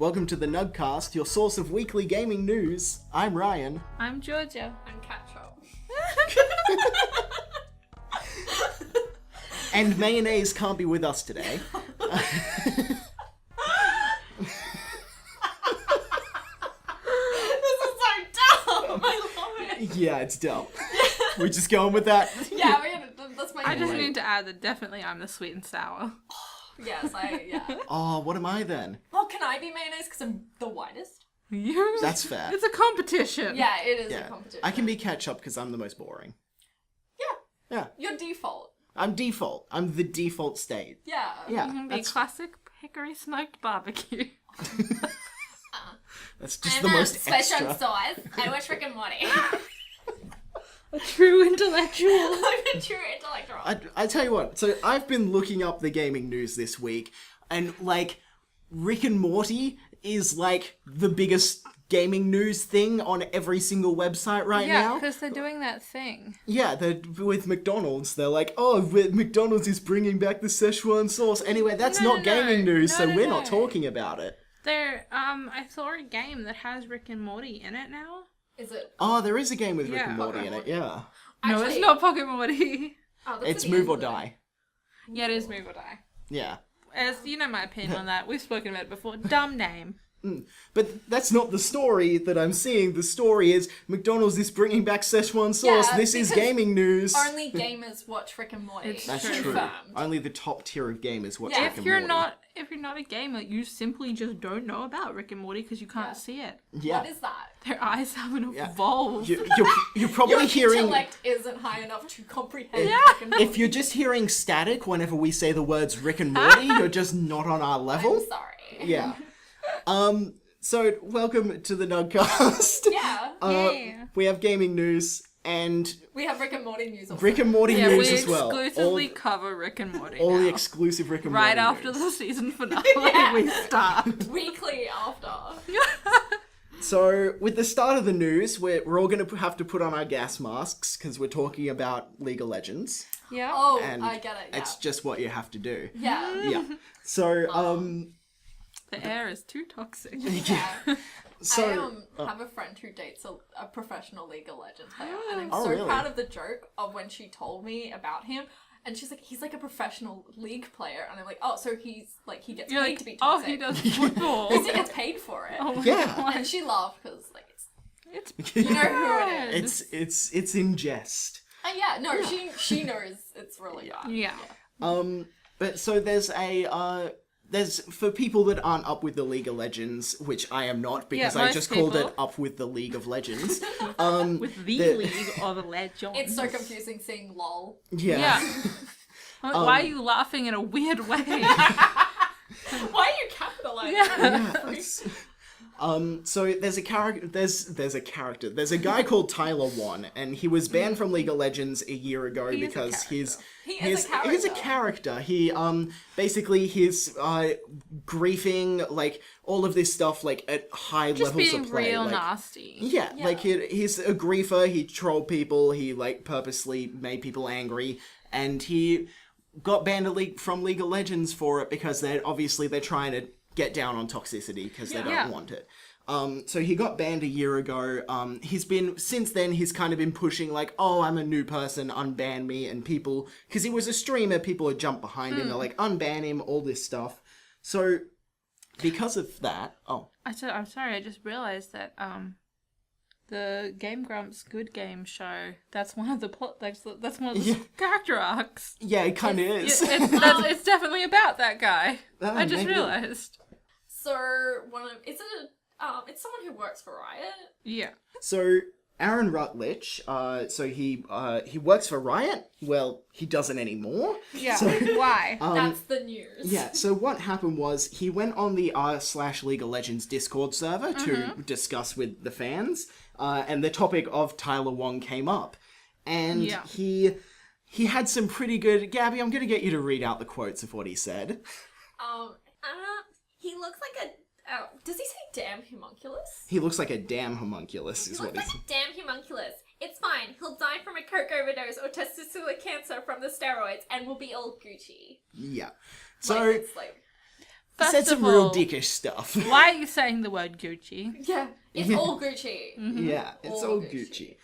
Welcome to the Nuggcast, your source of weekly gaming news. I'm Ryan. I'm Georgia. I'm Catchop. And Mayonnaise can't be with us today. Yeah, it's dumb. We're just going with that. Yeah, that's my I just need to add that definitely I'm the sweet and sour. Yes, yeah. Oh, what am I then? Well, can I be mayonnaise because I'm the whitest? You? That's fair. It's a competition. Yeah, it is a Yeah. competition. I can be ketchup because I'm the most boring. Yeah. Yeah. Your default. I'm default. I'm the default state. Yeah. Yeah. You can be classic hickory smoked barbecue. That's just I'm the most special extra. sauce. I watch Rick and Morty. A true intellectual. I'm a true intellectual. I tell you what, so I've been looking up the gaming news this week, and, like, Rick and Morty is, like, the biggest gaming news thing on every single website right Yeah, now. because they're doing that thing. Yeah, with McDonald's, they're like, oh, McDonald's is bringing back the Szechuan sauce. Anyway, that's No, not gaming news, no, so no, we're no. not talking about it. I saw a game that has Rick and Morty in it now. Is it? Oh, there is a game with Rick Yeah. and Morty in it, yeah. No, Actually- it's not Pocket Morty. Oh, that's It's the Move or end of it. Die. Yeah, it is Move or Die. Yeah. As you know my opinion on that. We've spoken about it before. Dumb name. But that's not the story that I'm seeing. The story is McDonald's is bringing back Szechuan sauce. Yeah, This is because gaming news. Only gamers watch Rick and Morty. It's That's true. true. Confirmed. Only the top tier of gamers watch Yeah. Rick If and you're Morty. not a gamer, you simply just don't know about Rick and Morty because you can't Yeah. see it. Yeah. What is that? Their eyes haven't Yeah. evolved. You're probably Your hearing... intellect isn't high enough to comprehend Yeah. Rick and Morty. If you're just hearing static whenever we say the words Rick and Morty, you're just not on our level. I'm sorry. Yeah. So, welcome to the Nuggcast. Yeah. Yeah. We have gaming news and We have Rick and Morty news. Also. Rick and Morty Yeah, news we as well. exclusively cover Rick and Morty all the now. exclusive Rick and Right Morty after news. the season finale, Yeah. we start. Weekly after. So, with the start of the news, we're all going to have to put on our gas masks because we're talking about League of Legends. Yeah. Oh, And I get it. Yeah. it's just what you have to do. Yeah. Yeah. So, The air is too toxic. Yeah. so I have a friend who dates a professional League of Legends player, and I'm Oh, so really? proud of the joke of when she told me about him. And she's like, he's like a professional league player, and I'm like, oh, so he's like he gets You're paid like, to be oh, toxic. he does football. Because he gets paid for it. Oh my Yeah. God. And she laughed because like It's you know who it is. it's in jest. Yeah, no, she knows it's really bad. Yeah. But so there's for people that aren't up with the League of Legends, which I am not because Yeah, I most just called people. it Up with the League of Legends. With the the- League of Legends. It's so confusing seeing LOL. Yeah. Why are you laughing in a weird way? Why are you capitalizing? Yeah. Yeah, it's- so there's a character. There's a guy called Tyler One, and he was banned from League of Legends a year ago He is a because he's He is a he's a character. character. He basically he's griefing like all of this stuff like at high Just levels being of play. real like, nasty. Yeah, Yeah. like he's a griefer. He trolled people. He like purposely made people angry, and he got banned from League of Legends for it because they're trying to get down on toxicity because they don't Yeah. want it. So he got banned a year ago. Since then he's kind of been pushing like, oh, I'm a new person, unban me, and people, because he was a streamer, people had jumped behind him, they're like, unban him, all this stuff. So because of that, I'm sorry, I just realized that the Game Grumps Good Game show, that's one of the plot, that's one of the Yeah. character arcs. yeah, it kind of is. It's definitely about that guy. Oh, I just maybe. realized. So it's someone who works for Riot. Yeah. So Aaron Rutledge, so he works for Riot. Well, he doesn't anymore. Yeah. So, Why? That's the news. yeah. So what happened was he went on the r/League of Legends Discord server to discuss with the fans, and the topic of Tyler Wong came up, and Yeah. he had some pretty good. Gabby, I'm gonna get you to read out the quotes of what he said. He looks like a. Does he say damn homunculus? He looks like a damn homunculus, is He what looks he like a damn homunculus. It's fine. He'll die from a coke overdose or testicular cancer from the steroids, and we'll be all Gucci. Yeah. So So it's like said some of real all, dickish stuff. why are you saying the word Gucci? Yeah, it's all Gucci. Yeah, it's all Gucci.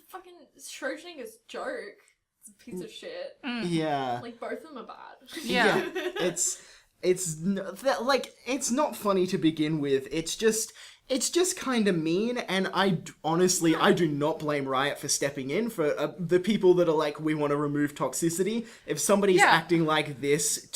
Fucking Schrodinger's joke. It's a piece of shit. Yeah. Like, both of them are bad. Yeah. It's not funny to begin with. It's just kind of mean, and honestly, I do not blame Riot for stepping in for the people that are like, we want to remove toxicity. If somebody's acting like this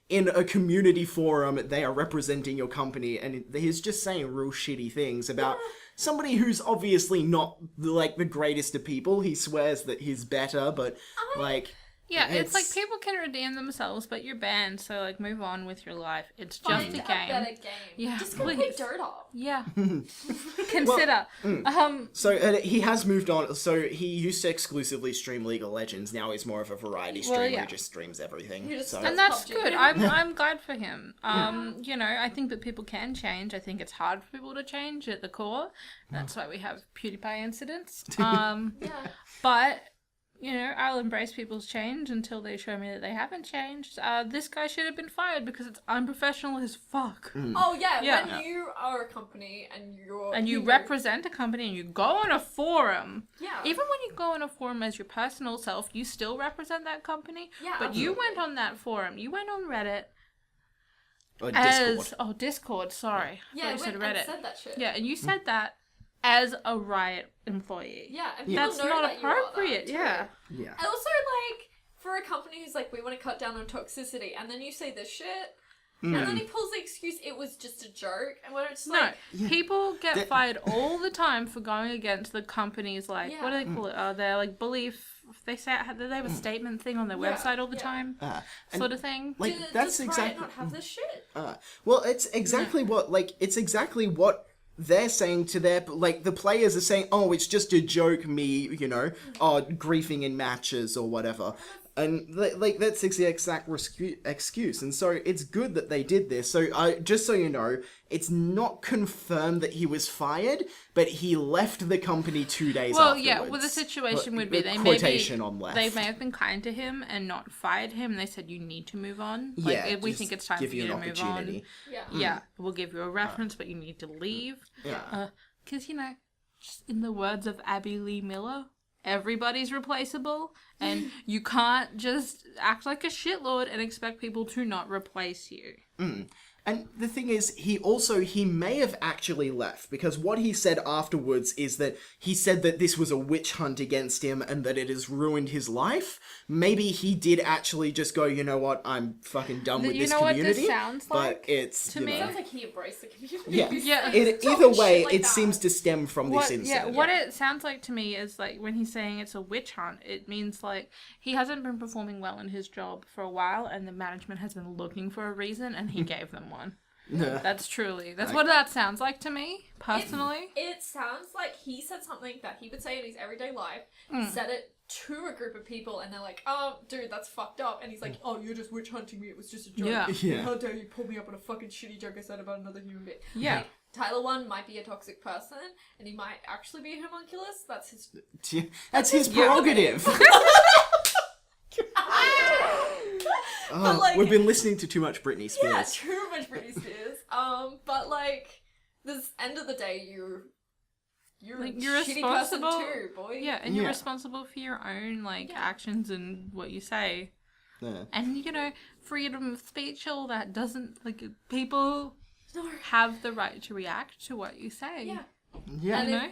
in a community forum, they are representing your company, and he's just saying real shitty things about somebody who's obviously not the greatest of people. He swears that he's better, but Yeah, it's like people can redeem themselves, but you're banned, so like move on with your life. It's just Find a a game. better game. Yeah, Just go play please. Dirt Up. Yeah. Consider. So he has moved on. So he used to exclusively stream League of Legends. Now he's more of a variety streamer who just streams everything. He just So. does And that's PUBG. good. I'm glad for him. You know, I think that people can change. I think it's hard for people to change at the core. That's why we have PewDiePie incidents. But you know, I'll embrace people's change until they show me that they haven't changed. This guy should have been fired because it's unprofessional as fuck. Oh yeah, when you are a company and you represent a company and you go on a forum. Yeah. Even when you go on a forum as your personal self, you still represent that company. Yeah, but you absolutely. went on that forum. You went on Reddit. Or Discord. Discord, sorry. Yeah, I thought you and said Reddit. said that shit. Yeah, and you said that as a Riot employee. Yeah, and people That's know not that you are that, appropriate, too. yeah. Yeah. And also, like, for a company who's like, we want to cut down on toxicity, and then you say this shit, and then he pulls the excuse, it was just a joke, and we're just like... No, people get fired all the time for going against the company's, like, what do they call it? Their, like, belief... They say they have a statement thing on their website all the time, sort of thing. Like, Does Riot not have this shit? Well, it's exactly what they're saying to their, the players are saying, oh, it's just a joke, griefing in matches or whatever. And, that's the exact excuse. And so it's good that they did this. So, just so you know, it's not confirmed that he was fired, but he left the company 2 days afterwards. Well, yeah, well, the situation would be they may have been kind to him and not fired him. They said, you need to move on. Like, we think it's time for you to move on. Yeah, we'll give you a reference, but you need to leave. Yeah. Because, just in the words of Abby Lee Miller, everybody's replaceable, and you can't just act like a shitlord and expect people to not replace you. And the thing is, he may have actually left, because what he said afterwards is that he said that this was a witch hunt against him and that it has ruined his life. Maybe he did actually just go, you know what, I'm fucking done with this community. You know what this sounds like? But it's, to me? It sounds like he embraced the community. Yeah. Like, Either way, like it that. seems to stem from this incident. What it sounds like to me is like when he's saying it's a witch hunt, it means like he hasn't been performing well in his job for a while and the management has been looking for a reason and he gave them one. That's what that sounds like to me, personally. It sounds like he said something that he would say in his everyday life, said it to a group of people, and they're like, oh, dude, that's fucked up. And he's like, oh, you're just witch hunting me, it was just a joke. Yeah. How dare you pull me up on a fucking shitty joke I said about another human being. Yeah. Like, Tyler 1 might be a toxic person, and he might actually be a homunculus. That's his prerogative. We've been listening to too much Britney Spears. Yeah, too much Britney Spears. But like, this end of the day, you're like, a you're shitty person responsible too, boy. Yeah, and you're responsible for your own actions and what you say. Yeah. And freedom of speech, all that doesn't people have the right to react to what you say. Yeah.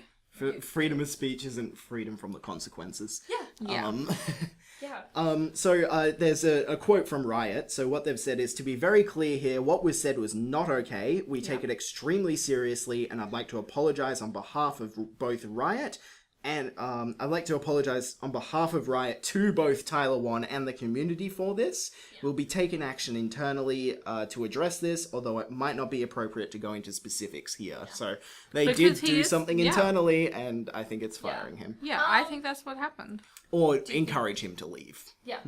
Freedom of speech isn't freedom from the consequences. Yeah. So there's a quote from Riot. So what they've said is, to be very clear here, what was said was not okay. We take it extremely seriously, and I'd like to apologize on behalf of both Riot and I'd like to apologize on behalf of Riot to both Tyler 1 and the community for this. We'll be taking action internally to address this, although it might not be appropriate to go into specifics here. So they did do something internally, and I think it's firing him. Yeah, I think that's what happened. Or encourage him to leave. Yeah,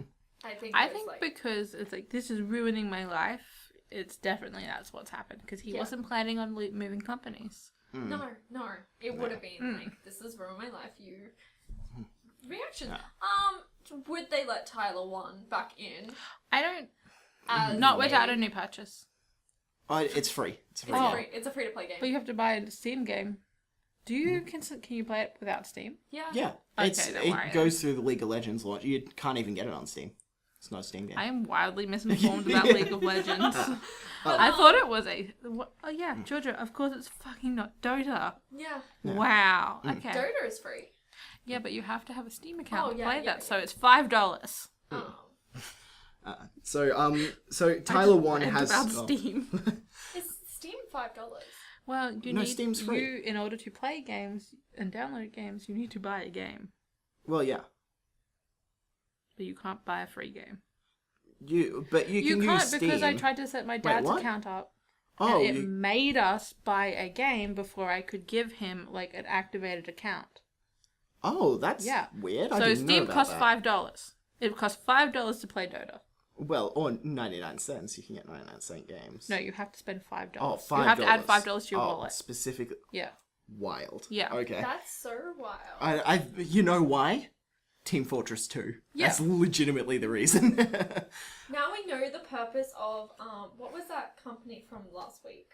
I think because it's like, this is ruining my life, it's definitely that's what's happened, because he wasn't planning on moving companies. No, it would have been like, this is ruined my life, reaction. Would they let Tyler 1 back in? I don't as Not without a new purchase. Oh, it's free. It's free. It's a free to play game. But you have to buy a Steam game. Do you can you play it without Steam? Yeah. Yeah. Okay, It worry. goes through the League of Legends launch. You can't even get it on Steam. It's not a Steam game. I am wildly misinformed about League of Legends. I thought it was a... Oh yeah, Georgia, of course it's fucking not Dota. Yeah. Wow. Okay. Dota is free. Yeah, but you have to have a Steam account to yeah, play yeah, that, so it's $5. So Tyler One has about Steam. Is Steam $5? Well, Steam's free. in order to play games and download games, you need to buy a game. Well, yeah. But you can't buy a free game. You can You use can't Steam. because I tried to set my dad's what? account up. Oh, and it made us buy a game before I could give him like an activated account. oh, that's Yeah. weird. I So didn't know Steam about costs that. $5. It costs $5 to play Dota. Well, or 99 cents. You can get 99-cent games. No, you have to spend $5. Oh, $5. You have to add $5 to your oh, wallet. Specifically. Yeah. Wild. Yeah. Okay. That's so wild. I you know why? Team Fortress 2. Yeah. That's legitimately the reason. Now we know the purpose of what was that company from last week?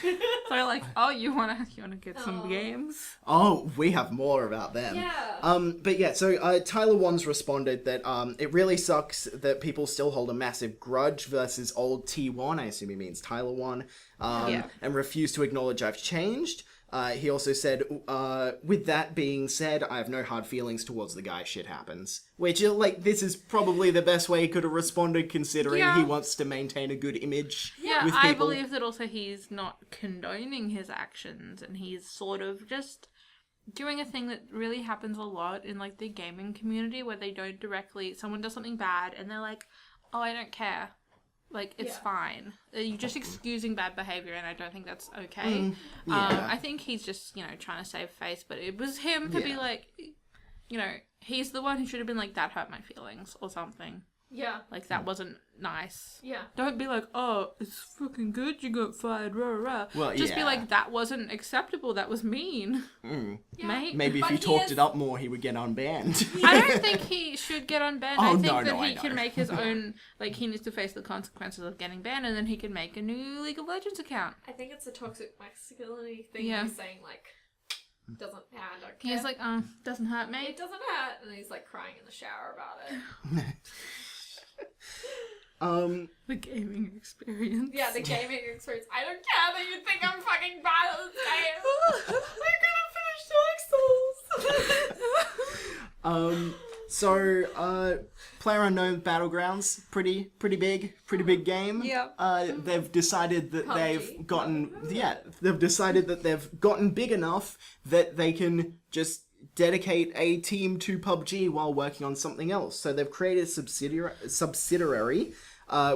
So they're like, oh, you wanna get some Oh. games? Oh, we have more about them. Yeah. But yeah, so Tyler One's responded that it really sucks that people still hold a massive grudge versus old T1, I assume he means Tyler One, Yeah. and refuse to acknowledge I've changed. He also said, with that being said, I have no hard feelings towards the guy, shit happens. Which, like, this is probably the best way he could have responded, considering Yeah. he wants to maintain a good image Yeah, with I people. believe that also he's not condoning his actions, and he's sort of just doing a thing that really happens a lot in, like, the gaming community, where they don't directly... Someone does something bad, and they're like, oh, I don't care. Like, it's fine. You're just excusing bad behavior, and I don't think that's okay. yeah. I think he's just, trying to save face, but it was him to be like, he's the one who should have been like, that hurt my feelings, or something. Yeah. Like, that wasn't nice. Yeah. Don't be like, oh, it's fucking good you got fired, rah, rah. Well, Just be yeah. like, that wasn't acceptable, that was mean. Yeah. Mate. Maybe if But he he talked is- it up more, he would get unbanned. I don't think he should get unbanned. Oh, I think no, that I he can know. make his own, like, he needs to face the consequences of getting banned, and then he can make a new League of Legends account. I think it's a toxic masculinity thing. Yeah. He's saying like, doesn't I don't care. He's like, doesn't hurt me. It doesn't hurt, and he's like crying in the shower about it. The gaming experience. Yeah, the gaming experience. I don't care that you think I'm fucking bad at this game. I'm gonna finish Dark Souls. PlayerUnknown Battlegrounds, pretty big game. Yep. They've decided that PUBG. they've decided that they've gotten big enough that they can just dedicate a team to PUBG while working on something else. So they've created a subsidiary,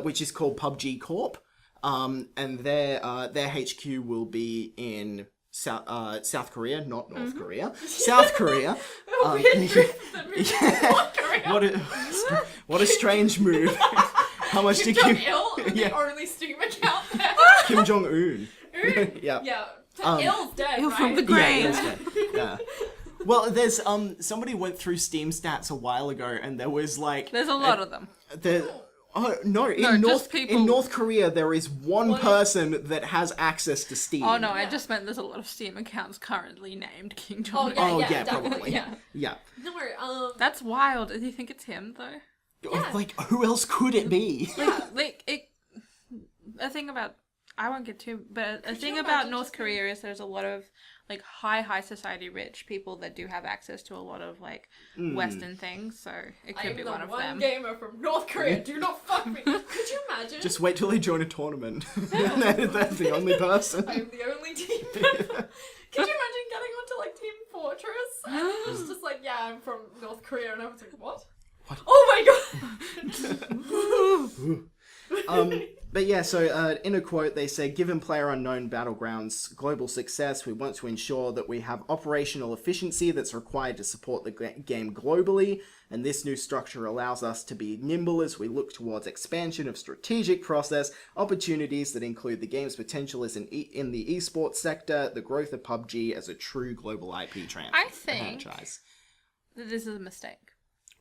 which is called PUBG Corp. And their HQ will be in South Korea, not North Korea. South Korea. What a strange move. How much Kim did Kim Jong-il, the only Steam account there. Kim Jong-un? Yeah. Um, Il's dead, Ill right? from the Yeah, grave. that's right. Yeah. Well, there's somebody went through Steam stats a while ago, and there was like There's a lot of them. in just people- North Korea there is one person that has access to Steam. Oh no, I just meant there's a lot of Steam accounts currently named King Oh, Jong. yeah. Oh yeah, definitely, probably. yeah. Yeah. No, That's wild. Do you think it's him though? Yeah. Like who else could it be? yeah. Like a thing about I won't get too, but a thing you about imagine North just Korea is there's a lot of like high society rich people that do have access to a lot of like Western things, so it I could am be the one of one them. gamer from North Korea. Do not fuck me. Could you imagine? Just wait till they join a tournament. They're the only person. I am the only team member. Could you imagine getting onto like Team Fortress? And it was just like, yeah, I'm from North Korea, and I was like, what? Oh my god! But yeah, so in a quote they say, given PlayerUnknown Battlegrounds' global success, we want to ensure that we have operational efficiency that's required to support the game globally, and this new structure allows us to be nimble as we look towards expansion of strategic process, opportunities that include the game's potential as in the esports sector, the growth of PUBG as a true global IP I think franchise. that this is a mistake.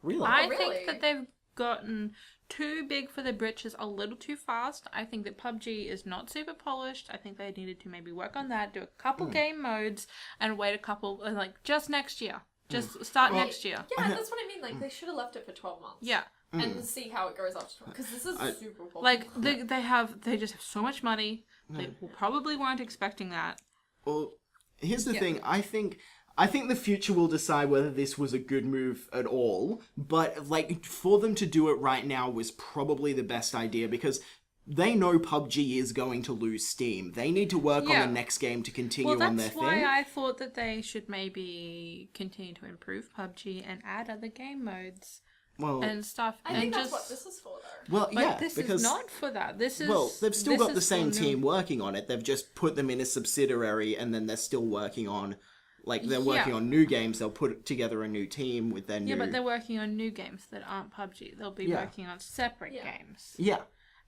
Really? I really? think that they've gotten too big for the britches, a little too fast. I think that PUBG is not super polished. I think they needed to maybe work on that, do a couple game modes, and wait a couple, like, just next year. Just start next year. Yeah, that's what I mean. Like, they should have left it for 12 months. Yeah. And see how it goes after 12. Because this is super popular. Like, they just have so much money. They probably weren't expecting that. Well, here's the thing. I think the future will decide whether this was a good move at all. But, like, for them to do it right now was probably the best idea because they know PUBG is going to lose steam. They need to work on the next game to continue on their thing. Well, that's why I thought that they should maybe continue to improve PUBG and add other game modes. And stuff. I think that's what this is for, though. Well, but this is not for that. This is... Well, they've still got the same team working on it. They've just put them in a subsidiary, and then they're still working on... Like, they're working on new games. They'll put together a new team with their new... Yeah, but they're working on new games that aren't PUBG. They'll be working on separate games. Yeah.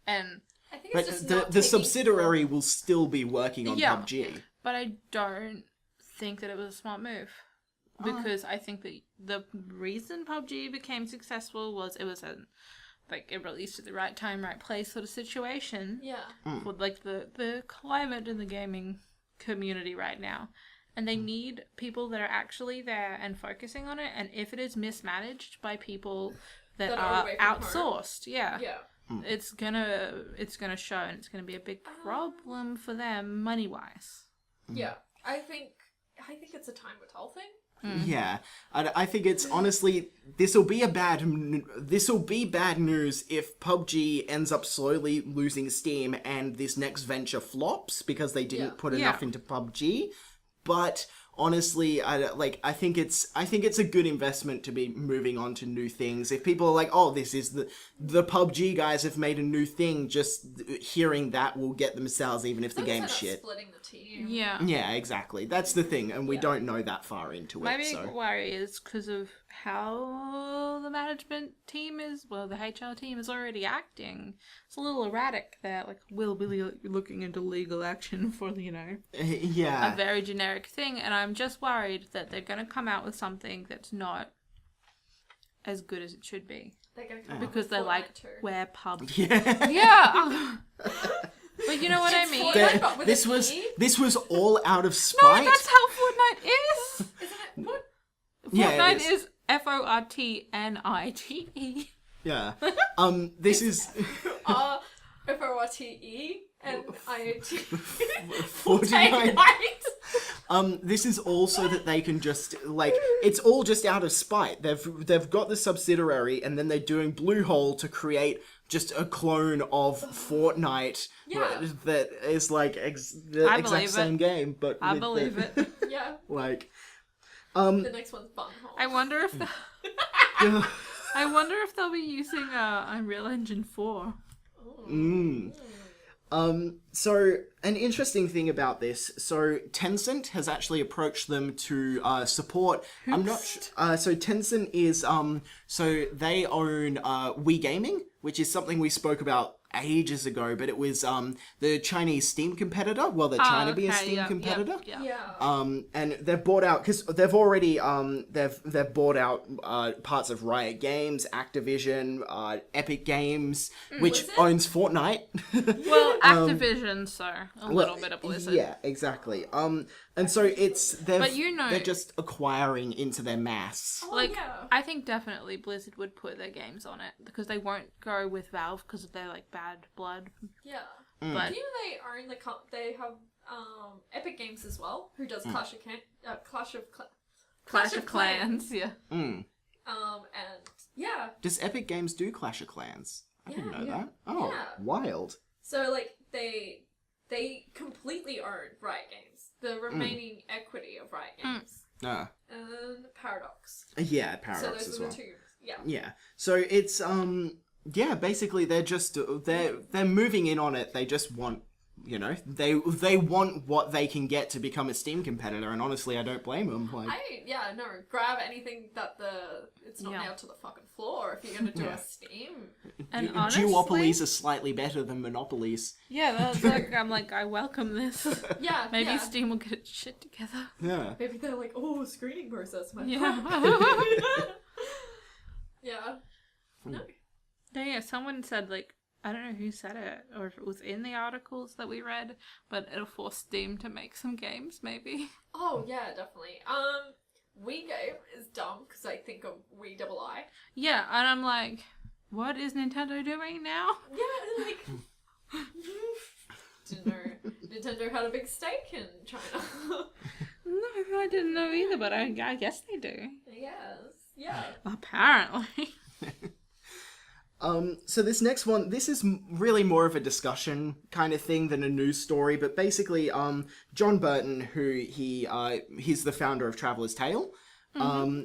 And... I think it's just the subsidiary will still be working on PUBG. But I don't think that it was a smart move. Because I think that the reason PUBG became successful was it was it released at the right time, right place sort of situation. Yeah. For like the climate in the gaming community right now. And they need people that are actually there and focusing on it. And if it is mismanaged by people that are outsourced, it's gonna show, and it's gonna be a big problem for them money wise. Yeah, I think it's a time will tell thing. Yeah, I think it's honestly this will be bad news if PUBG ends up slowly losing steam and this next venture flops because they didn't put enough into PUBG. But honestly, I think it's a good investment to be moving on to new things. If people are like, oh, this is the PUBG guys have made a new thing, just hearing that will get them sales even if the game's shit. Splitting the team. Yeah. Yeah, exactly. That's the thing, and we don't know that far into it. My big worry is because of how the management team is, the HR team is already acting. It's a little erratic there. Like, we'll be looking into legal action for, a very generic thing, and I'm just worried that they're going to come out with something that's not as good as it should be. They're going to come because they're like, we're pub. Yeah. But you know what I mean? This was all out of spite. No, that's how Fortnite is. Isn't it? What? Fortnite is Fortnite. Yeah. This is Fortnite and IoT. Fortnite. This is also that they can just it's all just out of spite. They've got the subsidiary and then they're doing Bluehole to create just a clone of Fortnite that is like the exact same game, but I believe it. Yeah. Like, the next one's Bunghole. I wonder if they'll be using Unreal Engine 4. So an interesting thing about this, so Tencent has actually approached them to support. I'm not. So Tencent is so they own Wii Gaming, which is something we spoke about ages ago, but it was the Chinese Steam competitor. Well, they're trying to be a Steam competitor. And they've bought out because they've already they've bought out parts of Riot Games, Activision, Epic Games, which owns Fortnite. Well, Activision, so a little bit of Blizzard. Yeah, exactly. And so they're just acquiring into their mass. I think definitely Blizzard would put their games on it because they won't go with Valve because of their bad blood. Yeah. But do you know they own they have Epic Games as well, who does Clash of Clans. Yeah. And Does Epic Games do Clash of Clans? I didn't know that. Oh, wild. So they completely own Riot Games, the remaining equity of Riot Games, and Paradox. Yeah, Paradox so those as are well. the two. Yeah. Yeah. So it's basically they're moving in on it. They just want, they want what they can get to become a Steam competitor, and honestly, I don't blame them. Grab anything that it's not nailed to the fucking floor if you're gonna do a Steam. And honestly, duopolies are slightly better than monopolies. Yeah, that's I welcome this. Yeah. Maybe Steam will get its shit together. Yeah. Maybe they're like, screening process, my Yeah. Yeah. No. Yeah, someone said, like, I don't know who said it, or if it was in the articles that we read, but it'll force Steam to make some games, maybe. Oh, yeah, definitely. Wii Game is dumb, because I think of Wii Double I. Yeah, and I'm like, what is Nintendo doing now? Yeah, like... Didn't know Nintendo had a big stake in China. No, I didn't know either, but I guess they do. Yes, yeah. Apparently. So this next one, this is really more of a discussion kind of thing than a news story, but basically, John Burton, who he's the founder of Traveller's Tale,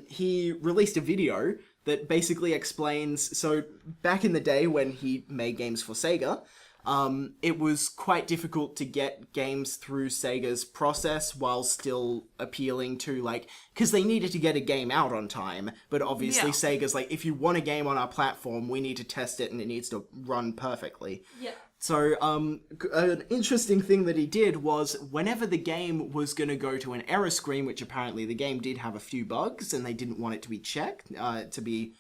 he released a video that basically explains, so back in the day when he made games for Sega, it was quite difficult to get games through Sega's process while still appealing to, like, because they needed to get a game out on time, but obviously Sega's like, if you want a game on our platform, we need to test it and it needs to run perfectly. Yeah. So, an interesting thing that he did was whenever the game was going to go to an error screen, which apparently the game did have a few bugs and they didn't want it to be checked, to be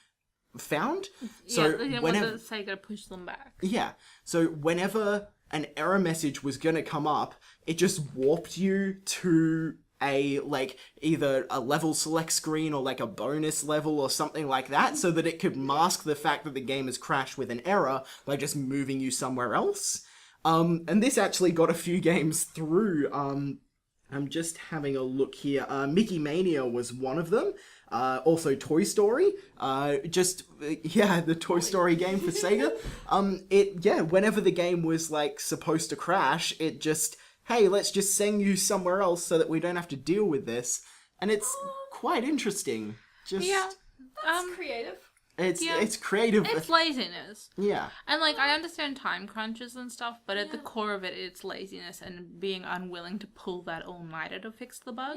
found. So they didn't want the Sega to push them back. Yeah. So whenever an error message was going to come up, it just warped you to a, like, either a level select screen or like a bonus level or something like that, so that it could mask the fact that the game has crashed with an error by just moving you somewhere else. And this actually got a few games through. I'm just having a look here. Mickey Mania was one of them. Also Toy Story. The Toy Story game for Sega. Whenever the game was, like, supposed to crash, it just, hey, let's just send you somewhere else so that we don't have to deal with this. And it's quite interesting. That's creative. It's creative. It's laziness. Yeah. And, like, I understand time crunches and stuff, but at the core of it, it's laziness and being unwilling to pull that all-nighter to fix the bug.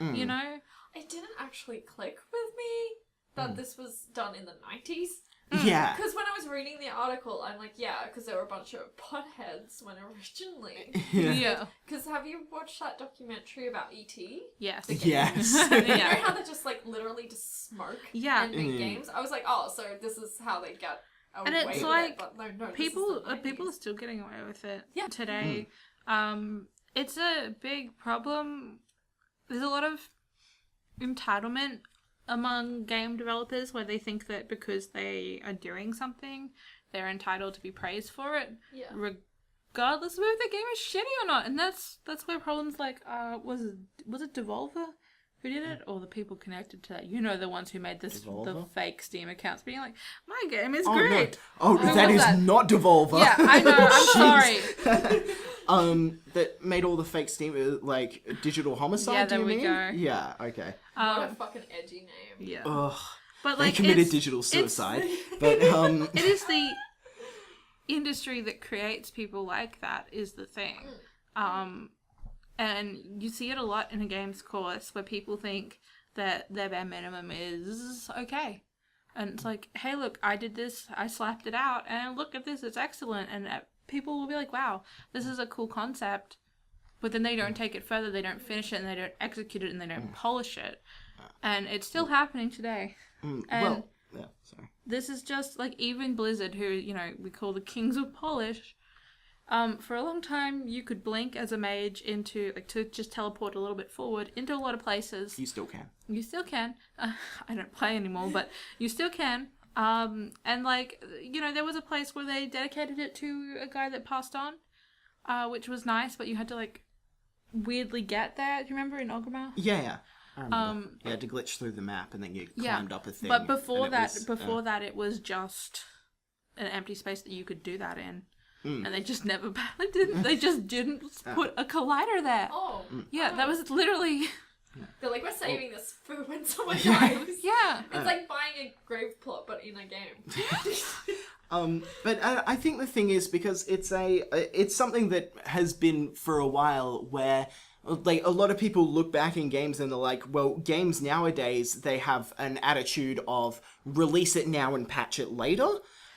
Yeah. You know? It didn't actually click with me that this was done in the 90s. Yeah. Because when I was reading the article, I'm like, yeah, because there were a bunch of potheads when originally. Yeah. Because have you watched that documentary about E.T.? Yes. Yes. You know how they just, like, literally just smoke Yeah. and make games? I was like, oh, so this is how they get away And it's with like, it. But no, people this is the 90s. are still getting away with it today. It's a big problem. There's a lot of entitlement among game developers where they think that because they are doing something, they're entitled to be praised for it, regardless of if the game is shitty or not. And that's where problems like was it Devolver who did it, or the people connected to that? You know, the ones who made the fake Steam accounts, being like, my game is great. No. That is not Devolver. Yeah, I know. I'm sorry. That made all the fake Steam, like, Digital Homicide. Yeah, there do you we mean? go. Yeah. Okay. What a fucking edgy name. Yeah. Ugh. But, They like, committed digital suicide. But it is the industry that creates people like that is the thing. And you see it a lot in a games course where people think that their bare minimum is okay. And it's like, hey, look, I did this, I slapped it out, and look at this, it's excellent. And people will be like, wow, this is a cool concept. But then they don't take it further, they don't finish it, and they don't execute it, and they don't polish it. And it's still happening today. And this is just, like, even Blizzard, who, you know, we call the kings of polish. For a long time, you could blink as a mage into, like, to just teleport a little bit forward into a lot of places. you still can. You still can. I don't play anymore, but you still can. And, like, you know, there was a place where they dedicated it to a guy that passed on, which was nice, but you had to, like, weirdly get there. Do you remember in Orgrimmar? Yeah. I remember. You had to glitch through the map and then you climbed up a thing. But before that, it was just an empty space that you could do that in. And they just never didn't. They just didn't put a collider there. Oh. Yeah, that was literally. They're like, we're saving this for when someone dies. Yeah. It's like buying a grave plot, but in a game. But I think the thing is, because it's something that has been for a while where, like, a lot of people look back in games and they're like, well, games nowadays, they have an attitude of release it now and patch it later.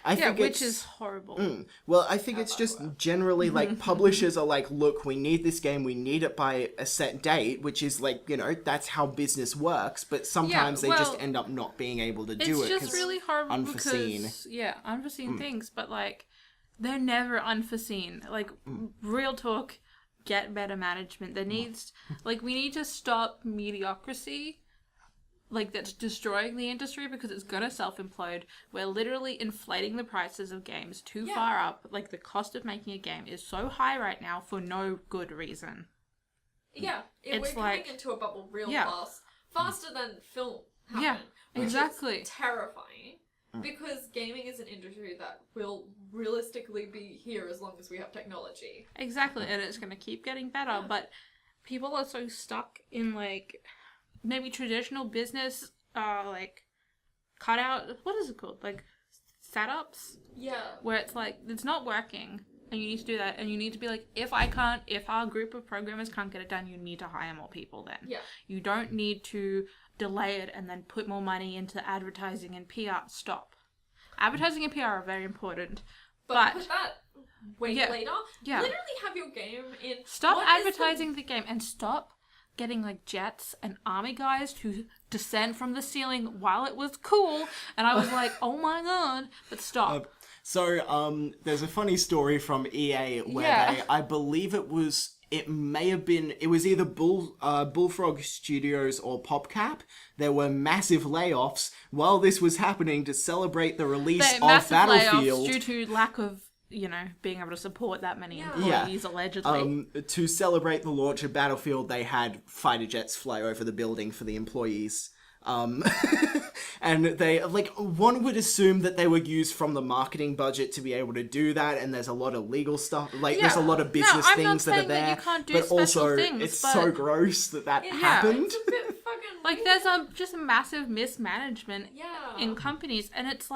I think which is horrible. Well, I think it's just generally like publishers are like, look, we need this game, we need it by a set date, which is like, you know, that's how business works. But sometimes they just end up not being able to do it. It's just really horrible unforeseen. because unforeseen things, but like they're never unforeseen. Like real talk, get better management. There needs we need to stop mediocrity. Like, that's destroying the industry because it's gonna self-implode. We're literally inflating the prices of games too far up. Like, the cost of making a game is so high right now for no good reason. Yeah, we're coming into a bubble real fast. Faster than film happened. Yeah, exactly. Which is terrifying. Because gaming is an industry that will realistically be here as long as we have technology. Exactly, and it's gonna keep getting better, but people are so stuck in, like... maybe traditional business, cut out, what is it called? Like, setups? Yeah. Where it's like, it's not working, and you need to do that, and you need to be like, if our group of programmers can't get it done, you need to hire more people then. Yeah. You don't need to delay it and then put more money into advertising and PR. Stop. Advertising and PR are very important. But put that later. Yeah. Literally have your game in... Stop advertising the game and stop getting like jets and army guys to descend from the ceiling while it was cool, and I was like, oh my god, but stop. There's a funny story from EA where I believe it was either Bullfrog Studios or PopCap. There were massive layoffs while this was happening to celebrate the release of Battlefield. Layoffs due to lack of being able to support that many employees, allegedly. To celebrate the launch of Battlefield, they had fighter jets fly over the building for the employees. And they, one would assume that they were used from the marketing budget to be able to do that, and there's a lot of legal stuff, there's a lot of business things that are there. That you can't do but also, things, it's so gross that happened. It's a bit fucking there's just a massive mismanagement in companies, and it's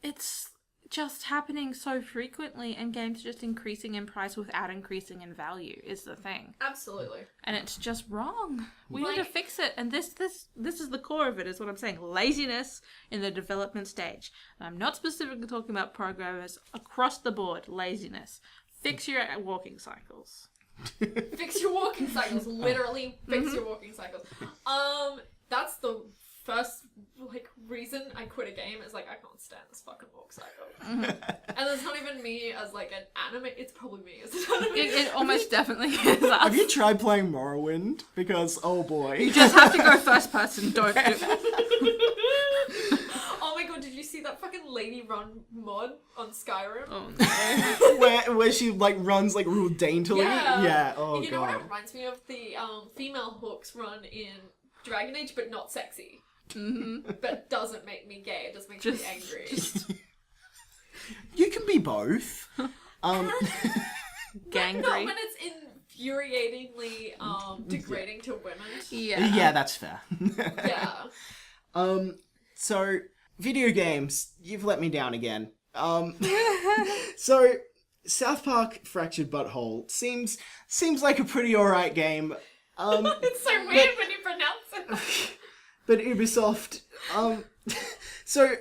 it's just happening so frequently, and games just increasing in price without increasing in value is the thing. Absolutely. And it's just wrong. We need to fix it, and this is the core of it, is what I'm saying. Laziness in the development stage. And I'm not specifically talking about programmers, across the board, laziness. Fix your walking cycles. Fix your walking cycles. Literally fix your walking cycles. That's the first reason I quit a game, is I can't stand this fucking walk cycle. And it's not even me as an anime, it's probably me as an anime. It almost definitely is us. Have you tried playing Morrowind? Because, oh boy. You just have to go first person, don't do it. Oh my god, did you see that fucking Lady Run mod on Skyrim? Oh no. where she runs real daintily? Yeah, oh you god. know what it reminds me of? The female hooks run in Dragon Age, but not sexy. But doesn't make me gay, it just makes me angry. You can be both. Gangry. Not when it's infuriatingly degrading to women. Yeah, that's fair. Yeah. So, video games, you've let me down again. So, South Park Fractured Butthole seems like a pretty alright game. It's so weird when you pronounce it. But Ubisoft, so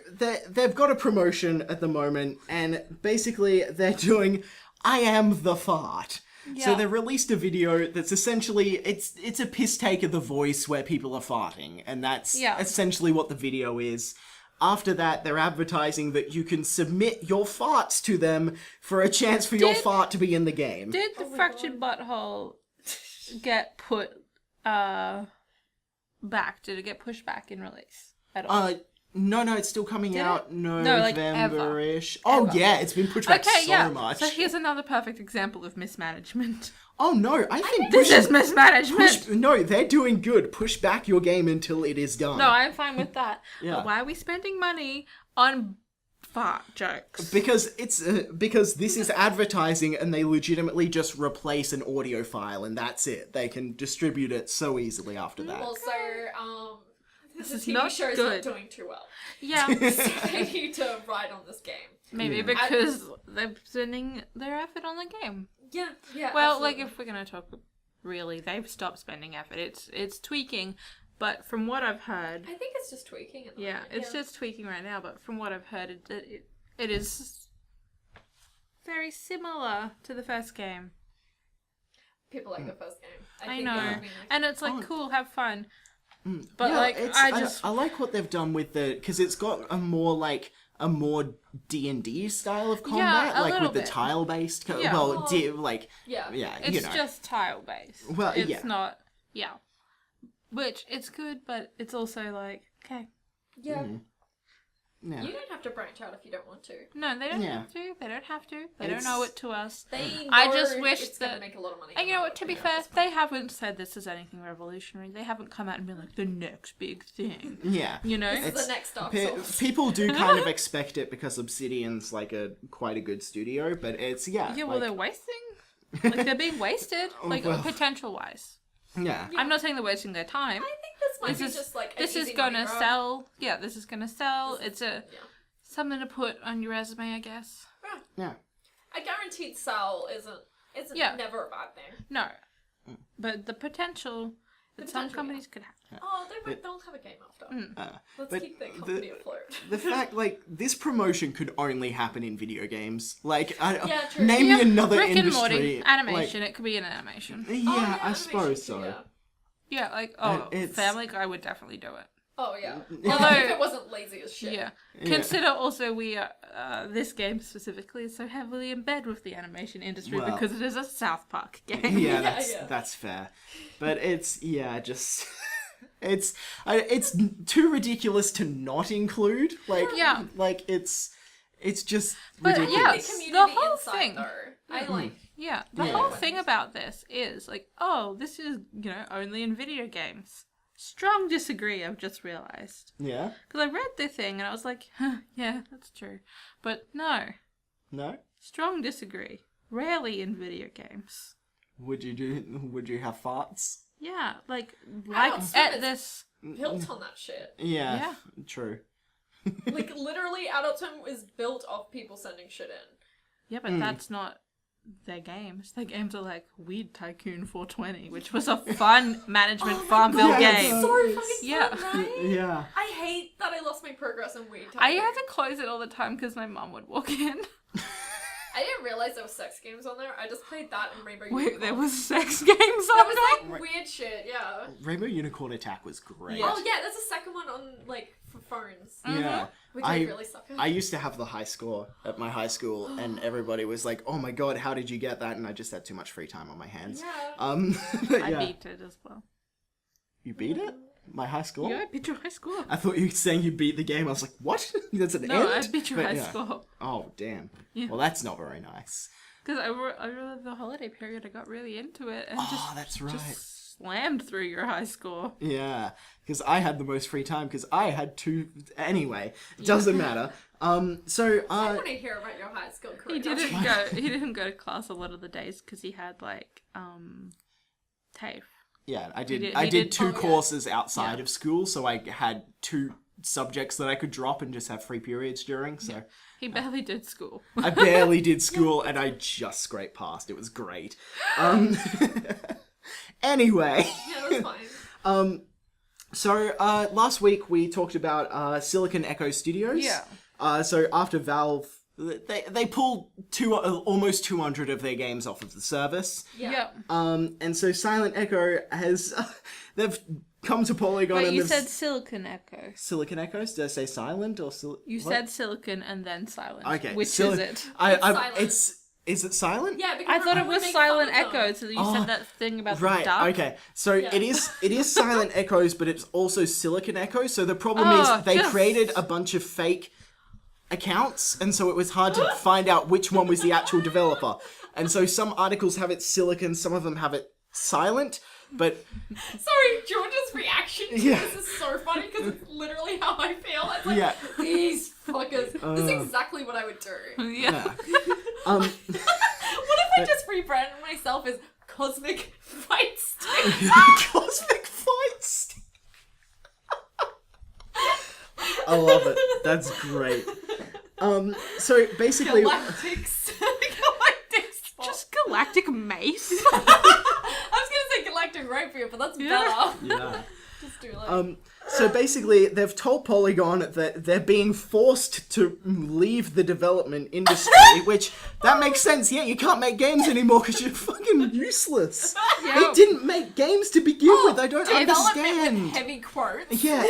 they've got a promotion at the moment, and basically they're doing I Am the Fart. Yeah. So they released a video that's essentially, it's a piss take of the voice where people are farting, and that's essentially what the video is. After that, they're advertising that you can submit your farts to them for a chance for your fart to be in the game. Did the Fractured Butthole get put back? Did it get pushed back in release at all? No, it's still coming out November-ish. Ever. Yeah, it's been pushed back so much. So here's another perfect example of mismanagement. Oh no, I think this is mismanagement. No, they're doing good. Push back your game until it is done. No, I'm fine with that. But why are we spending money on fart jokes? Because because this is advertising, and they legitimately just replace an audio file, and that's it. They can distribute it so easily after that. Also, this is TV not show's good. not doing too well. Yeah. So they need to ride on this game. Maybe because they're spending their effort on the game. Yeah. Well, absolutely. if we're gonna talk really, they've stopped spending effort. It's tweaking, But from what I've heard, I think it's just tweaking. At the yeah, moment, it's just tweaking right now. But from what I've heard, it is very similar to the first game. People like the first game. I think know, that would be nice. and it's like cool, have fun. But Yeah, like, I like what they've done with because it's got a more D&D style of combat, a like little with the bit. tile based. Yeah. Well, Yeah. It's you know. just tile based. Well, it's yeah. not. Yeah, which it's good, but it's also like okay. Yeah. Yeah. You don't have to branch out if you don't want to. No, they don't Yeah. have to. They don't have to. They It's- don't owe it to us. They know I just wish it's gonna that- make a lot of money. And you know what? To be fair, they haven't said this is anything revolutionary. They haven't come out and been like the next big thing. Yeah. You know? This is the next Dark Pe- Souls. people do kind of expect it because Obsidian's like quite a good studio, but it's Yeah, well, like, they're wasting. Like they're being wasted, like Well. potential wise. yeah. I'm not saying they're wasting their time. I think this might This be is just like this an is easy gonna money grab. sell. Yeah, this is gonna sell. It's Yeah. something to put on your resume, I guess. Yeah. A guaranteed sell isn't Yeah. never a bad thing. No, but the potential that some potential, companies could have. Oh, they'll have a game after. Let's but keep the company afloat. The fact, like, this promotion could only happen in video games. Like, Yeah, true. name me another Rick and industry. Morty animation. It could be an animation. Like, Oh, yeah, I animation suppose too, so. yeah. Yeah, like it's- Family Guy would definitely do it. Oh yeah. Although- Although if it wasn't lazy as shit. Yeah. Consider also we are this game specifically is so heavily in bed with the animation industry Well- because it is a South Park game. Yeah, Yeah. that's fair. But it's just it's too ridiculous to not include. Like Yeah. like it's just But, ridiculous. yeah, The community the whole inside thing- though. I like. Yeah, the Yeah. whole thing about this is like, oh, this is only in video games. Strong disagree. I've just realized Yeah? because I read the thing and I was like, huh, yeah, that's true, but no, No? strong disagree. Rarely in video games. Would you have farts? Yeah, like Adult at Swim this. Built on that shit. Yeah. True. Like literally, Adult Swim is built off people sending shit in. Yeah, but that's not their games. Their games are like Weed Tycoon 420, which was a fun management Farmville God, game. So fucking Yeah. fun, right? Yeah. I hate that I lost my progress in Weed. I had to close it all the time because my mum would walk in. I didn't realize there was sex games on there. I just played that and Rainbow Wait, Unicorn. there was sex games on That was there? like weird shit, yeah. Rainbow Unicorn Attack was great. Oh yeah, there's a second one on like for phones, Yeah. which I really suck at. I used to have the high score at my high school, and everybody was like, "Oh my god, how did you get that?" And I just had too much free time on my hands. Yeah. But I yeah. beat it as well. You beat it? My high score? Yeah, I beat your high score. I thought you were saying you beat the game. I was like, what? That's an No, end? I beat your But high yeah. score. Oh, damn. Yeah. Well, that's not very nice. Because over the holiday period, I got really into it and That's right. just slammed through your high score. Yeah, because I had the most free time because I had two. Anyway, it doesn't matter. So I want to hear about your high school career. He didn't go to class a lot of the days because he had like TAFE. yeah, I He did did- two yeah. courses outside of school, so I had two subjects that I could drop and just have free periods during. So He barely did school. I barely did school, and I just scraped past. It was great. Anyway. Yeah, that's fine. So, last week we talked about Silicon Echo Studios. Yeah. So after Valve, they pulled almost 200 of their games off of the service. Yeah. And so Silent Echo has, they've come to Polygon Wait, and you they've... said Silicon Echo. Silicon Echoes? Did I say silent or You said Silicon and then Silent. Okay. Which is it? It's Is it silent? Yeah, because I thought it we was make Silent fun of them. Echo, so that you said that thing about the Right, duck. okay. So it is Silent Echoes, but it's also Silicon Echoes. So the problem Oh, is they just- created a bunch of fake accounts, and so it was hard to find out which one was the actual developer. And so some articles have it Silicon, some of them have it Silent, but Sorry, George's reaction to Yeah. this is so funny because it's literally how I feel. It's like, Yeah. these fuckers. This is exactly what I would do. Yeah. What if I just rebranded myself as Cosmic Fight Stick? Cosmic Fights. I love it. That's great. So basically, Galactics. Galactics. Just Galactic Mace. I was gonna say Galactic Rapier, but that's better. yeah. Just do like... So basically, they've told Polygon that they're being forced to leave the development industry, which, that makes sense. Yeah, you can't make games anymore because you're fucking useless. They didn't make games to begin with. I don't understand. With heavy quotes. Yeah.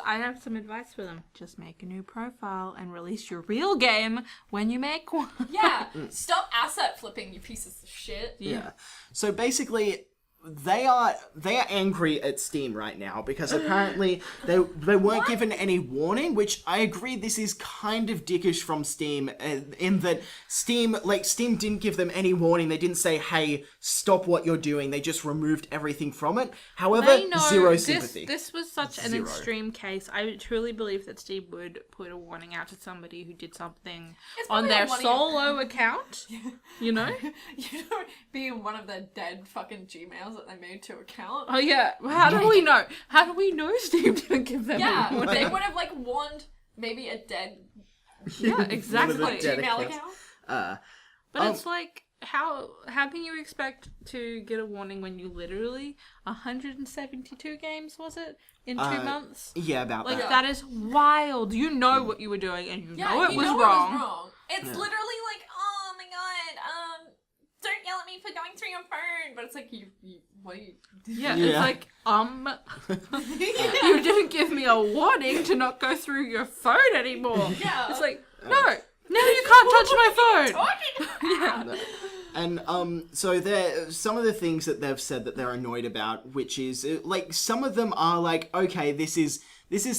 I have some advice for them. Just make a new profile and release your real game when you make one. Yeah. Stop asset flipping, you pieces of shit. Yeah. So basically, they are angry at Steam right now because apparently they weren't given any warning, which I agree this is kind of dickish from Steam in that Steam didn't give them any warning. They didn't say, hey, stop what you're doing. They just removed everything from it. However, zero sympathy. This was such an extreme case. I truly believe that Steam would put a warning out to somebody who did something on their solo account. You know? You know, being one of their dead fucking Gmails that they made to account. Oh yeah. How do we know? How do we know Steam didn't give them a warning? They would have like warned maybe a dead exactly Gmail account. But it's like how can you expect to get a warning when you literally 172 games was it in 2 months? Yeah, about like that. that is wild. You know what you were doing and you know it was wrong. wrong. It was wrong. It's literally like, oh my god, don't yell at me for going through your phone. But it's like you what are you? Yeah, it's like you didn't give me a warning to not go through your phone anymore. Yeah, it's like no. Now you can't touch my phone. Yeah. And so there some of the things that they've said that they're annoyed about, which is like some of them are like, okay, this is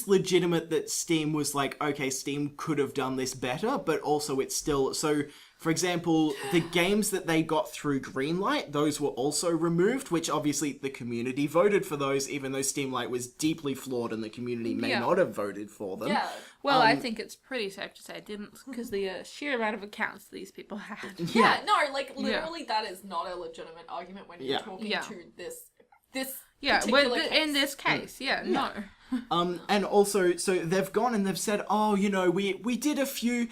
legitimate that Steam was like, okay, Steam could have done this better, but also it's still so. For example, the games that they got through Greenlight, those were also removed, which obviously the community voted for those, even though Steamlight was deeply flawed and the community may not have voted for them. Yeah. Well, I think it's pretty safe to say it didn't, because the sheer amount of accounts these people had. Yeah, no, like, literally that is not a legitimate argument when you're talking to this particular case. In this case, no. And also, so they've gone and they've said, oh, you know, we did a few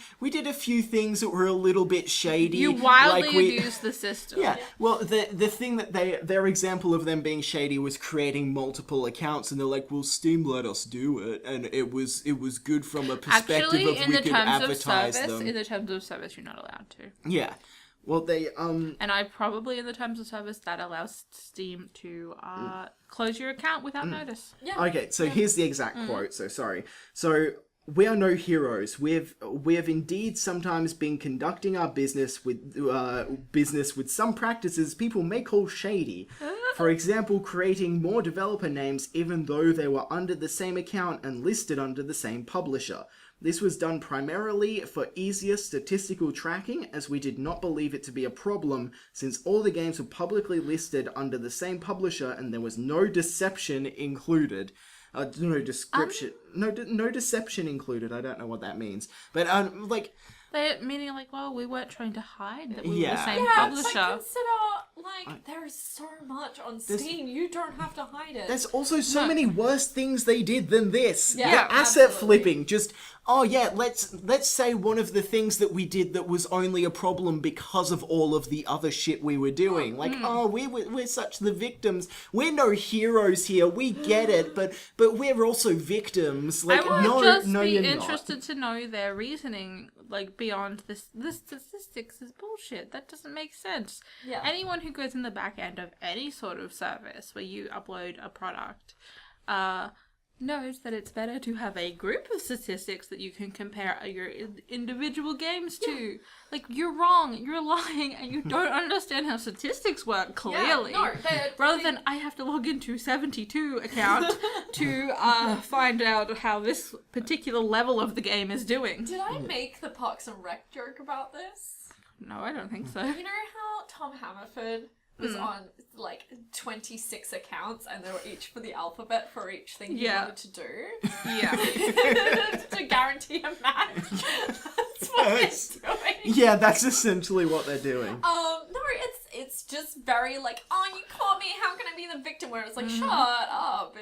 things that were a little bit shady. You wildly abused the system. Yeah. Well, the thing that their example of them being shady was creating multiple accounts, and they're like, well, Steam let us do it, and it was good from a perspective of we could advertise them. In the terms of service, you're not allowed to. Yeah. Well, they And I probably in the terms of service that allows Steam to close your account without notice. Yeah. Okay, so here's the exact quote. So sorry. So we are no heroes. We have indeed sometimes been conducting our business with some practices people may call shady. For example, creating more developer names even though they were under the same account and listed under the same publisher. This was done primarily for easier statistical tracking, as we did not believe it to be a problem, since all the games were publicly listed under the same publisher and there was no deception included. No description. No deception included. I don't know what that means. But, like... Meaning, like, well, we weren't trying to hide that we were the same publisher. publisher. It's like, consider, there is so much on Steam, you don't have to hide it. There's also so many worse things they did than this. Yeah, asset flipping. Just, oh yeah, let's say one of the things that we did that was only a problem because of all of the other shit we were doing. We're such the victims. We're no heroes here. We get it, but we're also victims. Like, I would you're be interested to know their reasoning. Like, beyond this statistics is bullshit. That doesn't make sense. Yeah. Anyone who goes in the back end of any sort of service where you upload a product knows that it's better to have a group of statistics that you can compare your individual games to. Like, you're wrong, you're lying, and you don't understand how statistics work, clearly. Rather than, I have to log into 72 account to find out how this particular level of the game is doing. Did I make the Parks and Rec joke about this? No, I don't think so. You know how Tom Hammerford was on, like, 26 accounts, and they were each for the alphabet for each thing he wanted to do? Yeah. To guarantee a match. That's what they're doing. Yeah, that's essentially what they're doing. No, it's just very like, oh, you caught me, how can I be the victim? Where it's like, shut up.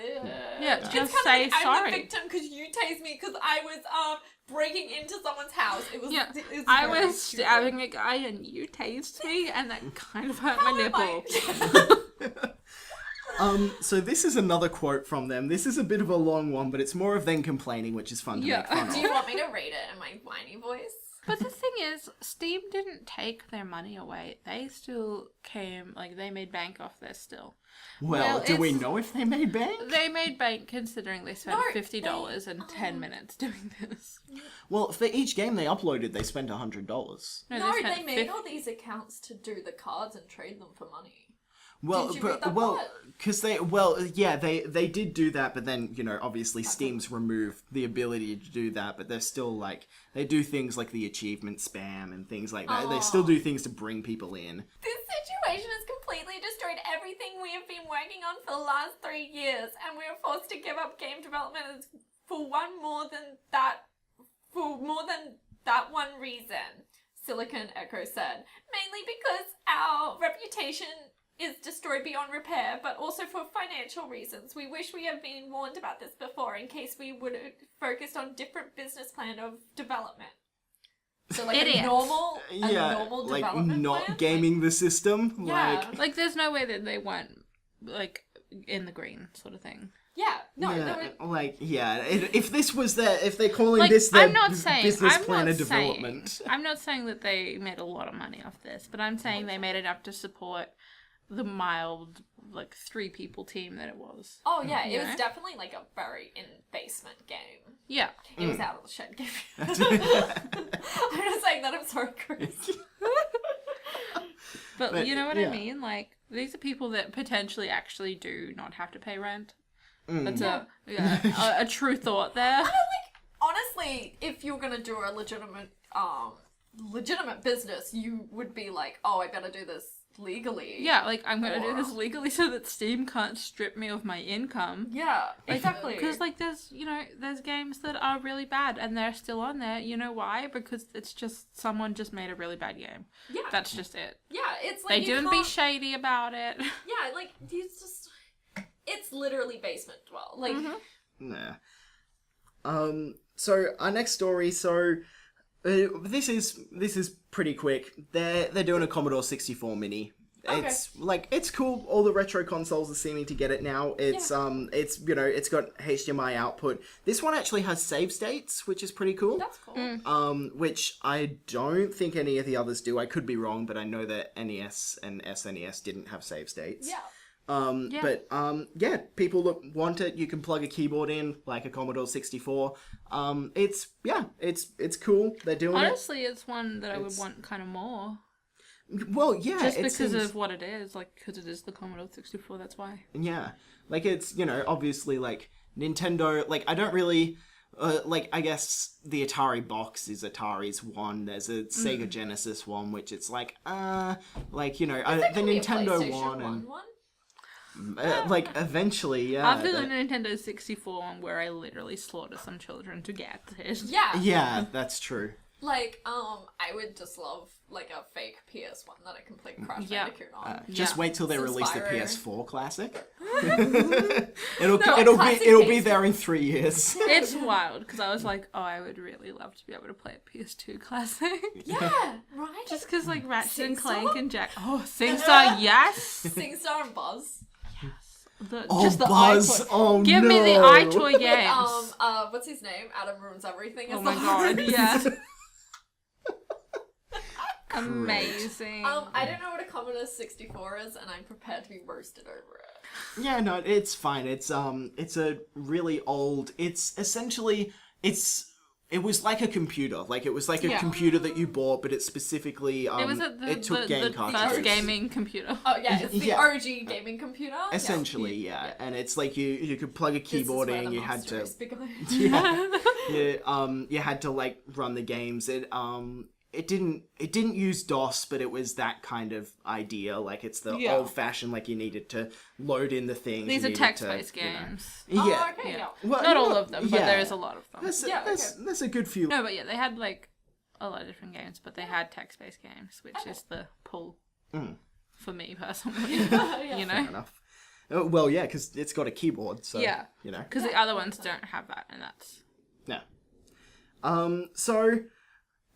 Yeah, it's just kind say of like, sorry. I'm the victim because you tased me because I was breaking into someone's house. It was I was stabbing a guy and you tased me, and that kind of hurt my nipple. So this is another quote from them. This is a bit of a long one, but it's more of them complaining, which is fun to make fun Do of. you want me to read it in my whiny voice? But the thing is, Steam didn't take their money away. They still came, like, they made bank off this still. Well, do we it's- know if they made bank? They made bank considering they spent No, $50 in 10 minutes doing this. Well, for each game they uploaded, they spent $100. No, spent they made all these accounts to do the cards and trade them for money. Well, Did you read that well, part? because they did do that, but then obviously Steam's removed the ability to do that, but they're still like they do things like the achievement spam and things like that. They still do things to bring people in. This situation has completely destroyed everything we have been working on for the last 3 years, and we are forced to give up game development for more than that one reason, Silicon Echo said. Mainly because our reputation is destroyed beyond repair, but also for financial reasons. We wish we had been warned about this before in case we would have focused on different business plan of development. So like Idiots. a normal like development not plan? gaming the system. Yeah. Like, there's no way that they weren't, like, in the green sort of thing. Yeah, no, If this was if they're calling Like, this their I'm not saying, business I'm plan not of development. saying, I'm not saying that they made a lot of money off this, but I'm saying they made enough to support the mild, like, 3-people team that it was. Oh yeah, it You was know? definitely like a very in-basement game. Yeah. It was out of the shed game. I'm just saying that, I'm sorry, Chris. But you know what yeah. I mean? Like, these are people that potentially actually do not have to pay rent. That's a true thought there. Honestly, if you're gonna do a legitimate business, you would be like, oh, I better do this legally. Yeah, like, I'm gonna do this legally so that Steam can't strip me of my income. Yeah, exactly. Because, like, there's games that are really bad and they're still on there. You know why? Because it's just, someone just made a really bad game. Yeah. That's just it. Yeah, it's like They you didn't be can't- shady about it. Yeah, like, it's literally basement dwell. Like, Nah. So our next story. This is pretty quick. They're doing a Commodore 64 Mini. Okay. It's cool. All the retro consoles are seeming to get it now. It's it's got HDMI output. This one actually has save states, which is pretty cool. that's cool. Which I don't think any of the others do. I could be wrong, but I know that NES and SNES didn't have save states. Yeah. People that want it, you can plug a keyboard in like a Commodore 64. It's cool. They're doing Honestly, it's one that I would want kind of more. it. Well, yeah, Just it because seems- of what it is. Like, because it is the Commodore 64, that's why. Yeah, like it's obviously like Nintendo. Like I don't really. I guess the Atari box is Atari's one. There's a Sega Genesis one, which it's like, the Nintendo one, and eventually, yeah. After the Nintendo 64 one, where I literally slaughter some children to get it. Yeah. Yeah, that's true. Like, I would just love, like, a fake PS1 that I can play Crash Yeah. Bandicoot on. Just wait till they Some release the Spyro. PS4 classic. classic it'll be games. there in 3 years. It's wild, because I was like, oh, I would really love to be able to play a PS2 classic. Yeah, right? Just because, like, Ratchet and SingStar? Clank and Jack... Oh, SingStar, yes! SingStar and Buzz. Just the Buzz! iToy. Oh Give no! me the iToy games. What's his name? Adam Ruins Everything. Oh is my the god, host. yeah. Amazing. I don't know what a Commodore 64 is, and I'm prepared to be roasted over it. Yeah, no, it's fine. It's a really old. It's essentially It was like a computer. Like it was like a computer that you bought, but it specifically it took game cartridges. first gaming computer. Oh yeah, it's the Yeah. OG gaming computer. Essentially, yeah. And it's like you could plug a keyboard in. You had to you had to like run the games. It didn't use DOS, but it was that kind of idea. Like it's the old fashioned, like you needed to load in the things. These you are needed text-based to, you know. games. Yeah. Oh, okay, Yeah. yeah. Well, Not all of them, but yeah. there is a lot of them. That's a good few. No, but yeah, they had like a lot of different games, but they had text-based games, which is the pull for me personally. You know, Fair enough. Well, yeah, because it's got a keyboard, so yeah, you know. because the other ones don't have that, and that's No. So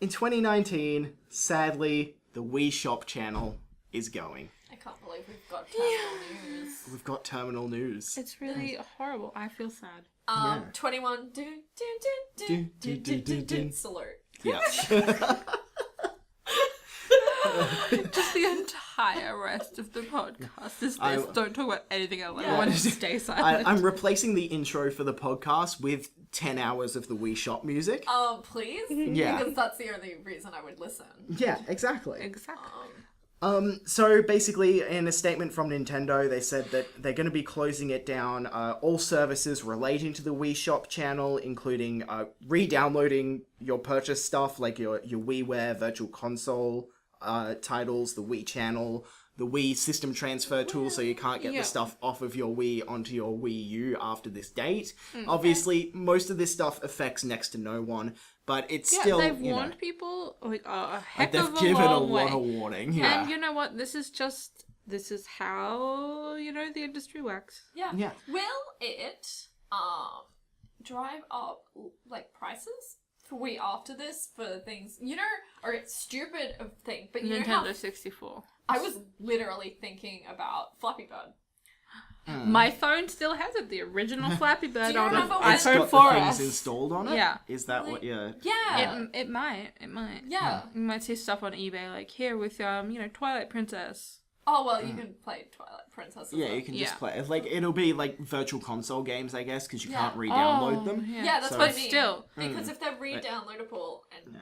in 2019, sadly, the Wii Shop channel is going. Okay. can't believe we've got terminal news. We've got terminal news. It's really horrible. I feel sad. 21. Salute. Yeah. Just the entire rest of the podcast is this. Don't talk about anything else. I want to stay silent. I'm replacing the intro for the podcast with 10 hours of the Wii Shop music. Please? Yeah. Because that's the only reason I would listen. Yeah, exactly. Exactly. So basically, in a statement from Nintendo, they said that they're going to be closing it down. All services relating to the Wii Shop channel, including re-downloading your purchase stuff, like your WiiWare Virtual Console titles, the Wii channel, the Wii system transfer tool, so you can't get the stuff off of your Wii onto your Wii U after this date. Obviously, most of this stuff affects next to no one, but it's still, they've warned people like a heck of a they've given a long way. lot of warning. Yeah. And you know what? This is how, the industry works. Yeah. Yeah. Will it drive up like prices for Wii after this for things, or it's stupid of thing, but you know how Nintendo 64. I was literally thinking about Flappy Bird. My phone still has it. The original Flappy Bird Do you on remember an when- It's got iPhone the 4S. things installed on it? Yeah. Is that what you're... Yeah. It might. Yeah. You might see stuff on eBay like here with Twilight Princess. Oh, well, you can play Twilight Princess as Yeah, well. you can just Yeah. play. Like, it'll be like virtual console games, I guess, because you can't re-download them. Yeah, that's So- what I But mean. still. Because if they're re-downloadable and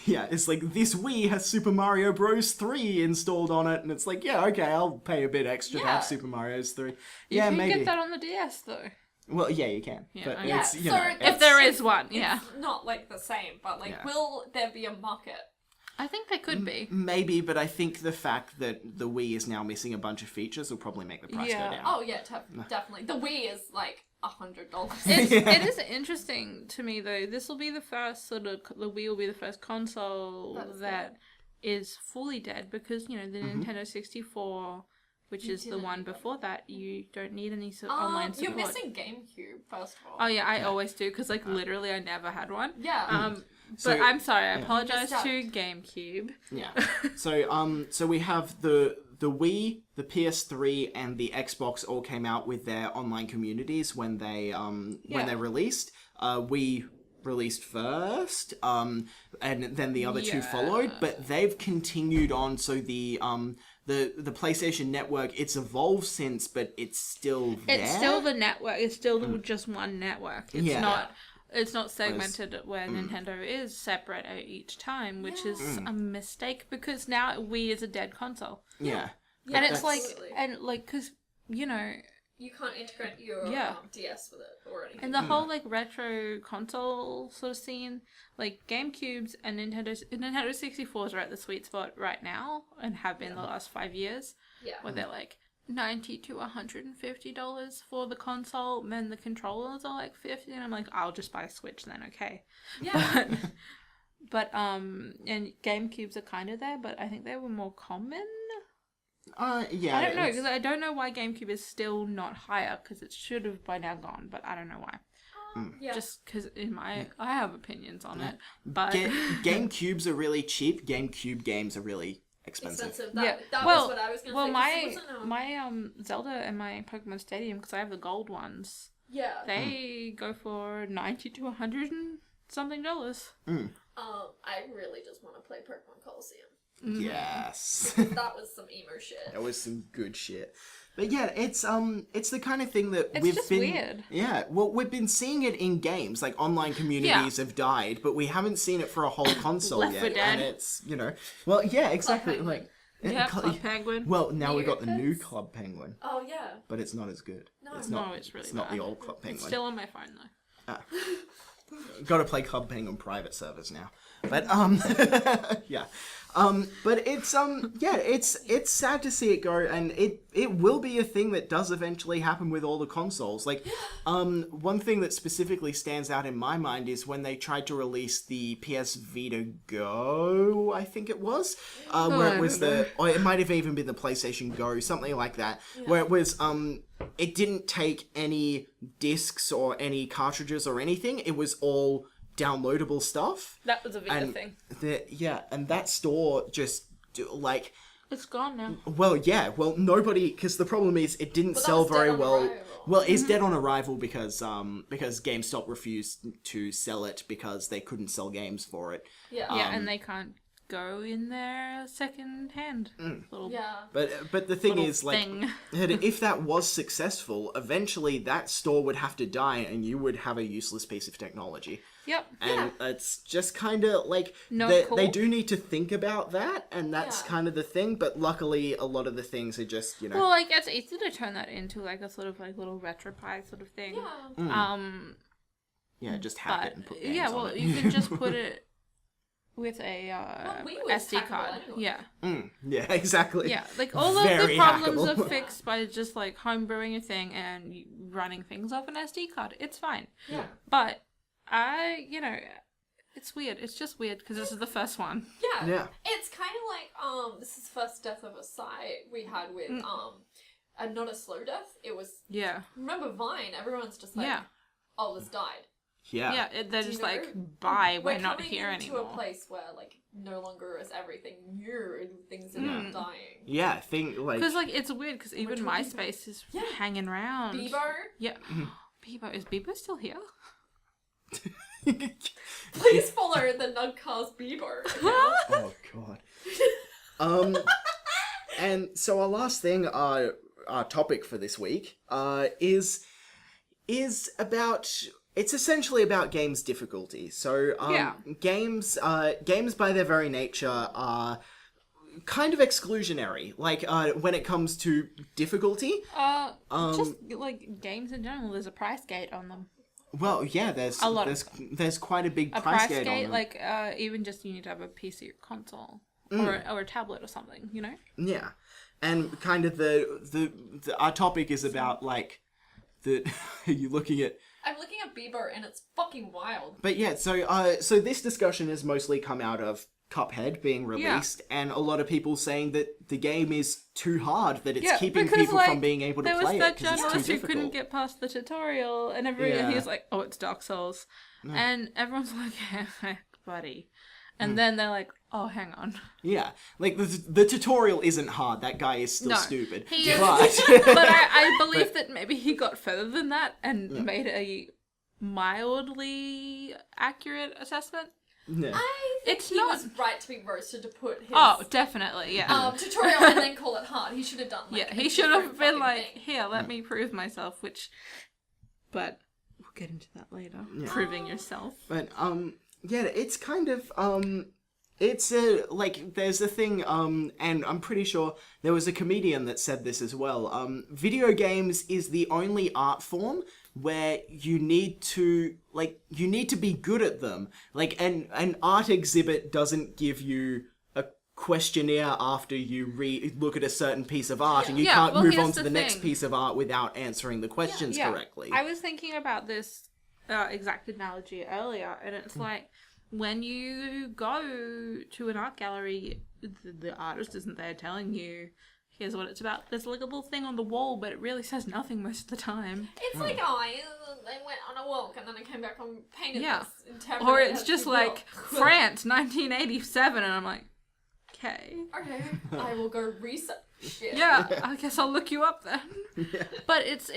Yeah, it's like, this Wii has Super Mario Bros. 3 installed on it, and it's like, yeah, okay, I'll pay a bit extra to Yeah. have Super Mario 3. You Yeah, can maybe. get that on the DS though. Well, yeah, you can. Yeah, But okay. Yeah, it's, so If there is one, yeah. It's not like the same, but like, Yeah. will there be a market? I think they could be. Maybe, but I think the fact that the Wii is now missing a bunch of features will probably make the price Yeah. go down. Oh yeah, definitely. The Wii is like $100. It is interesting to me though. This will be the first the Wii will be the first console that is fully dead because the Nintendo 64, which is the one before that, you don't need any online support. You're missing GameCube, first of all. Oh yeah, I always do because literally I never had one. Yeah. But So- I'm sorry, I apologize Missed out. to GameCube. Yeah. So we have the Wii, the PS3, and the Xbox all came out with their online communities when they released. We released first, and then the other two followed. But they've continued on. So the PlayStation Network, it's evolved since, but it's still there. It's still the network. It's still just one network. It's Yeah. not. It's not segmented where Nintendo is separate at each time, which is a mistake because now Wii is a dead console. Yeah. And it's Absolutely. because you can't integrate your DS with it or anything. and the whole retro console sort of scene, GameCubes and Nintendo 64s are at the sweet spot right now and have been the last 5 years, where they're $90 to $150 for the console, and the controllers are $50, and I'm like, I'll just buy a Switch then, okay. Yeah. But and GameCubes are kind of there, but I think they were more common. Yeah. I don't know, because I don't know why GameCube is still not higher, because it should have by now gone, but I don't know why. Yeah. Just because I have opinions on it, but... GameCubes are really cheap. GameCube games are really expensive. That was what I was going to say. Well, 'cause it wasn't, my Zelda and my Pokemon Stadium, because I have the gold ones, yeah. they go for $90 to $100 and something dollars. I really just want to play Pokemon Coliseum. Yes. That was some emo shit. That was some good shit. But yeah, it's the kind of thing that It's just weird. Yeah, well, we've been seeing it in games. Like, online communities have died, but we haven't seen it for a whole console Left yet. 4 Dead. And it's, well, yeah, exactly. Penguin. Club Penguin. Well, now we've got the new Neopets. Club Penguin, Oh, yeah. but it's not as good. No. it's No, not. it's really not bad. the old Club Penguin. Still on my phone, though. Got to play Club Penguin private servers now. But yeah. But it's it's sad to see it go, and it will be a thing that does eventually happen with all the consoles. Like, one thing that specifically stands out in my mind is when they tried to release the PS Vita Go, I think it was, where it was or it might have even been the PlayStation Go, something like that, where it was it didn't take any discs or any cartridges or anything. It was all downloadable stuff. That was a Vita And thing. and that store just It's gone now. Well, yeah. Well, nobody, because the problem is it didn't But that sell was dead very on well. arrival. Well, it's dead on arrival because GameStop refused to sell it because they couldn't sell games for it. Yeah. Yeah, and they can't go in there second hand. Little Yeah. But the thing little is, like, thing. if that was successful, eventually that store would have to die, and you would have a useless piece of technology. Yep. And it's just kind of like Not they cool. do need to think about that, and that's Yeah. kind of the thing. But luckily, a lot of the things are just Well, like, it's easy to turn that into, like, a sort of, like, little RetroPie sort of thing. Yeah. just hack But, it and put games yeah, on well, it. you can just put it with a Wii was SD hackable card. anyway. Yeah. Yeah, exactly. Yeah, like, all of the Very problems hackable. are fixed by just, like, homebrewing a thing and running things off an SD card. It's fine. Yeah. But, it's weird. It's just weird because this is the first one. Yeah. Yeah. It's kind of like, this is the first death of a site we had with, and not a slow death. It was, Yeah. remember Vine? Everyone's just like, Yeah. oh, this died. Yeah. Yeah, they're Do you just know? like, bye, we're not coming here into anymore. a place where, like, no longer is everything new and things are now dying. Yeah, think like Because, like, it's weird because even talking MySpace is Yeah. hanging around. Bebo? Yeah. Bebo. Is Bebo still here? Please follow the Nuggcast Bebo account. Oh god. And so our last thing, our topic for this week, is about. It's essentially about games difficulty. So, games by their very nature are kind of exclusionary. Like, when it comes to difficulty. Just like games in general, there's a price gate on them. Well, yeah, there's A lot there's quite a big A price price gate on gate, them. like even just you need to have a PC or console or a tablet or something, you know? Yeah, and kind of the our topic is about like the. Are you looking at? I'm looking at Bebo and it's fucking wild. But yeah, so this discussion has mostly come out of Cuphead being released, and a lot of people saying that the game is too hard, that it's keeping because, people like, from being able to there play was it that because it's too journalist who difficult. couldn't get past the tutorial, and everyone he was like, "Oh, it's Dark Souls," and everyone's like, "Heck, buddy," and then they're like, "Oh, hang on." Yeah, like the tutorial isn't hard. That guy is still No, stupid. he is- But But I believe that maybe he got further than that and made a mildly accurate assessment. yeah. I think It's he not- was right to be roasted to put his Oh, definitely, yeah. tutorial and then call it hard. He should have done like Yeah, a he should have different been fucking like, thing. here, let me prove myself, but we'll get into that later. Proving yourself. But yeah, it's kind of it's a like there's a thing and I'm pretty sure there was a comedian that said this as well. Video games is the only art form where you need to be good at them. Like an art exhibit doesn't give you a questionnaire after you look at a certain piece of art and you Yeah, can't well, move here's on to the the next thing. piece of art without answering the questions correctly. I was thinking about this exact analogy earlier, and it's like when you go to an art gallery, the artist isn't there telling you, here's what it's about. There's like a little thing on the wall, but it really says nothing most of the time. It's like, I went on a walk and then I came back and painted this. Interpreted Or it it's as just you like, will. France, 1987, and I'm like, okay. Okay, I will go research it. Yeah, I guess I'll look you up then. But it's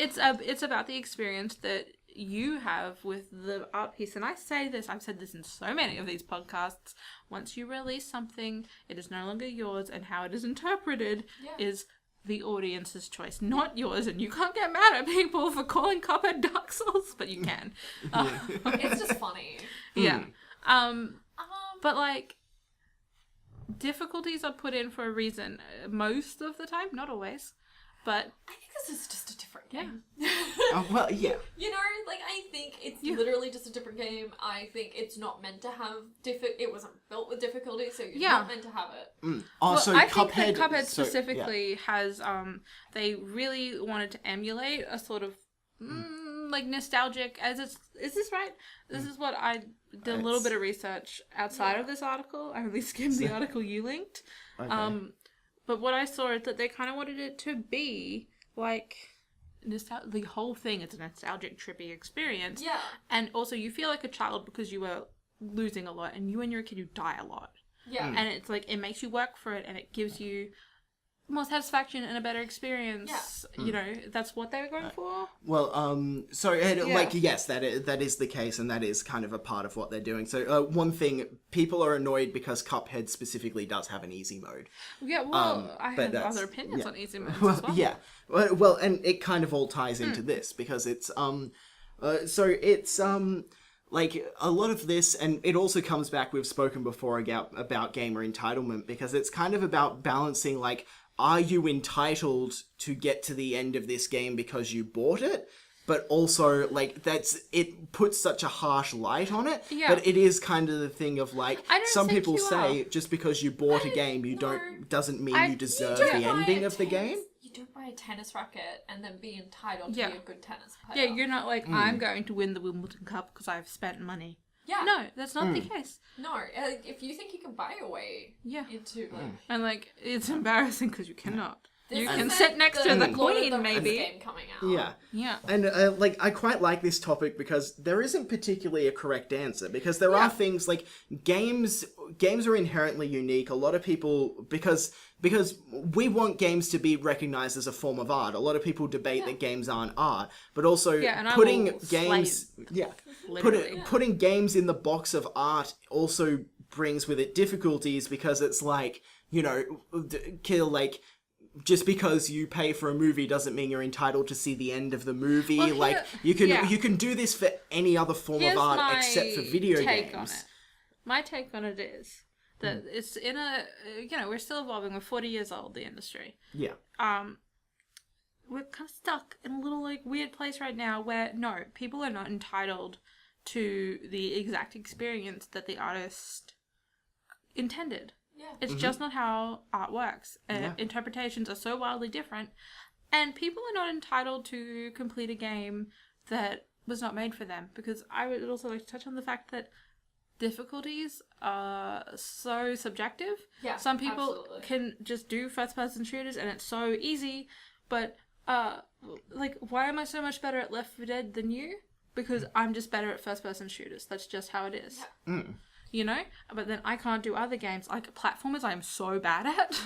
about the experience that you have with the art piece. And I say this, I've said this in so many of these podcasts, once you release something, it is no longer yours, and how it is interpreted is the audience's choice, not yours. And you can't get mad at people for calling Cuphead Dark Souls, but you can. It's just funny. Yeah. But like, difficulties are put in for a reason most of the time, not always, but I think this is just a different game. Well, yeah. You know, like, I think it's literally just a different game. I think it's not meant to have it wasn't built with difficulty, so you're not meant to have it. Oh, well, so I Cuphead, think that Cuphead so- specifically has they really wanted to emulate a sort of like nostalgic, as it's, is this right? This is what I did a little bit of research outside of this article. I only skimmed the article you linked. Okay. But what I saw is that they kind of wanted it to be like the whole thing is a nostalgic, trippy experience. Yeah. And also you feel like a child because you were losing a lot, and when you're a kid you die a lot. Yeah. And it's like, it makes you work for it, and it gives you more satisfaction and a better experience. You know, that's what they were going for. Well, yes, that is the case, and that is kind of a part of what they're doing. So, one thing, people are annoyed because Cuphead specifically does have an eeasy mode. Yeah, well, I have other opinions on easy modes as well. Yeah, well, and it kind of all ties into this, because it's, like, a lot of this, and it also comes back, we've spoken before about gamer entitlement, because it's kind of about balancing, like, are you entitled to get to the end of this game because you bought it? But also, like, it puts such a harsh light on it. Yeah. But it is kind of the thing of, like, some people say just because you bought a game, doesn't mean you deserve the ending of the game. You don't buy a tennis racket and then be entitled to be a good tennis player. Yeah, you're not like, I'm going to win the Wimbledon Cup because I've spent money. Yeah. No, that's not the case. No, if you think you can buy your way into... Like, and, like, it's embarrassing because you cannot. You can sit next to the queen, maybe. Game coming out. Yeah. And, like, I quite like this topic because there isn't particularly a correct answer. Because there are things, like, games are inherently unique. A lot of people... Because we want games to be recognized as a form of art. A lot of people debate that games aren't art. But also putting games... putting games in the box of art also brings with it difficulties, because it's like, you know, just because you pay for a movie doesn't mean you're entitled to see the end of the movie. Well, you can do this for any other form of art except for video games. My take on it is that it's in a, you know, we're still evolving. We're 40 years old, the industry. Yeah. We're kind of stuck in a little, like, weird place right now where, no, people are not entitled to the exact experience that the artist intended. Yeah. It's just not how art works. Interpretations are so wildly different, and people are not entitled to complete a game that was not made for them. Because I would also like to touch on the fact that difficulties are so subjective. Yeah, some people can just do first-person shooters and it's so easy, but like, why am I so much better at Left 4 Dead than you? Because I'm just better at first-person shooters. That's just how it is. Yeah. You know? But then I can't do other games. Like, platformers I am so bad at.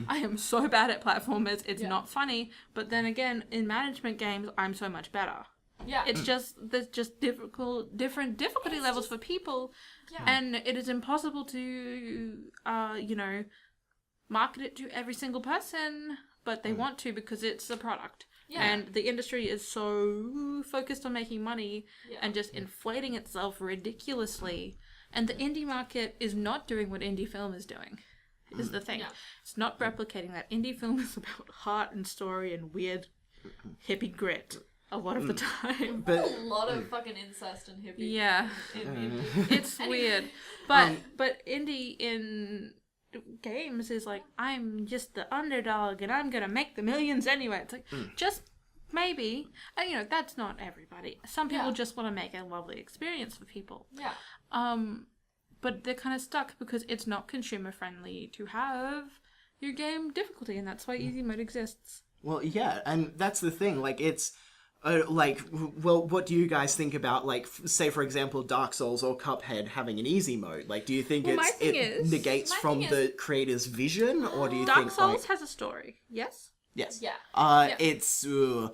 I am so bad at platformers. It's not funny. But then again, in management games, I'm so much better. Yeah. It's just, there's just different difficulty levels for people. Yeah. And it is impossible to, you know, market it to every single person. But they want to because it's a product. Yeah. And the industry is so focused on making money and just inflating itself ridiculously. And the indie market is not doing what indie film is doing, is the thing. Yeah. It's not replicating that. Indie film is about heart and story and weird hippie grit a lot of the time. But a lot of fucking incest and hippie. Yeah. It's weird. But indie in games is like, I'm just the underdog and I'm gonna make the millions anyway. It's like, just maybe. And, you know, that's not everybody. Some people just want to make a lovely experience for people. Yeah. But they're kind of stuck because it's not consumer friendly to have your game difficulty, and that's why easy mode exists. Well, yeah, and that's the thing. Like, it's like, well, what do you guys think about, like, say for example, Dark Souls or Cuphead having an easy mode? Like, do you think it negates from the creator's vision, or do you think Dark Souls has a story? Yes. Yes. Yeah. It's so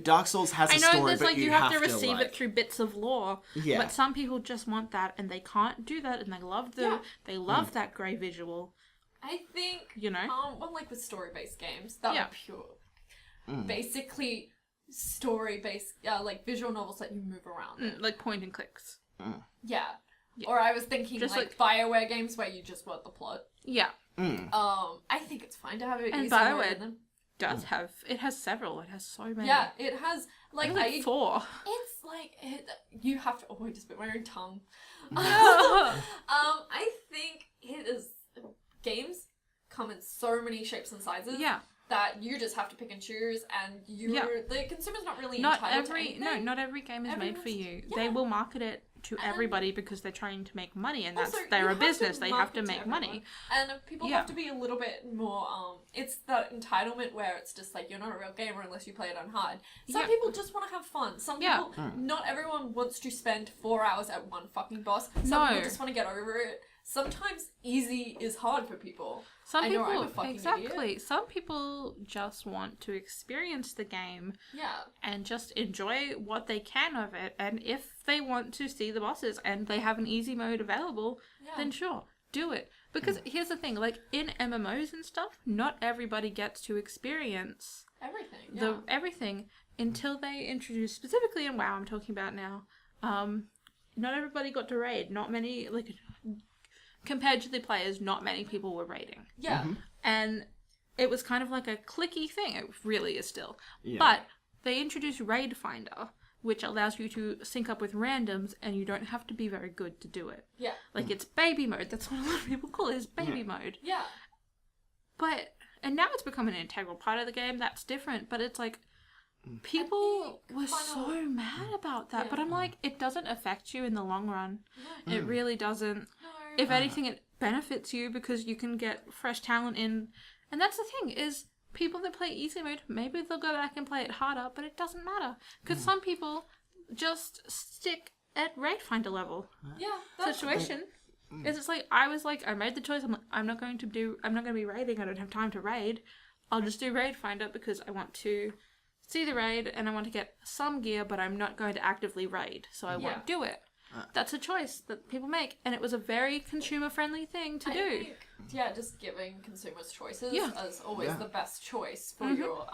Dark Souls has a story, there's, but like, you have to receive it through bits of lore. Yeah. But some people just want that, and they can't do that, and they love that grey visual. I think, you know, well, like with story-based games that are pure, basically story-based, like visual novels that you move around, like point and clicks. Yeah. Or I was thinking just like BioWare games where you just want the plot. Yeah. I think it's fine to have it. And BioWare has several. It has so many. Yeah, it has like 4. It's like you have to. Oh, I just bit my own tongue. I think it is. Games come in so many shapes and sizes. Yeah. That you just have to pick and choose, and the consumer's not really entitled to anything. No, not every game is made for you. Yeah. They will market it to everybody because they're trying to make money, and they're a business. They have to make money. And people have to be a little bit more, it's that entitlement where it's just like, you're not a real gamer unless you play it on hard. Some people just want to have fun. Some people, not everyone wants to spend 4 hours at one fucking boss. Some people just want to get over it. sometimes easy is hard for people. Some I people, know I'm a fucking exactly. idiot. Some people just want to experience the game Yeah. and just enjoy what they can of it. And if they want to see the bosses and they have an easy mode available, then sure, do it. Because here's the thing, like in MMOs and stuff, not everybody gets to experience Everything. everything until they introduce, specifically in WoW I'm talking about now. Not everybody got to raid. Not many, like, compared to the players, not many people were raiding. Yeah. And it was kind of like a clicky thing. It really is still. Yeah. But they introduced Raid Finder, which allows you to sync up with randoms, and you don't have to be very good to do it. Yeah. Like, it's baby mode. That's what a lot of people call it, is baby mode. Yeah. And now it's become an integral part of the game. That's different. But it's like, people were so mad about that. But I'm like, it doesn't affect you in the long run. It really doesn't. No. If anything, it benefits you because you can get fresh talent in. And that's the thing, is people that play easy mode, maybe they'll go back and play it harder, but it doesn't matter. Because some people just stick at Raid Finder level. Yeah. That's Situation. Is it's like, I made the choice, I'm not going to be raiding, I don't have time to raid. I'll just do Raid Finder because I want to see the raid and I want to get some gear, but I'm not going to actively raid, so I won't do it. That's a choice that people make, and it was a very consumer-friendly thing to do. Think, just giving consumers choices is always the best choice for your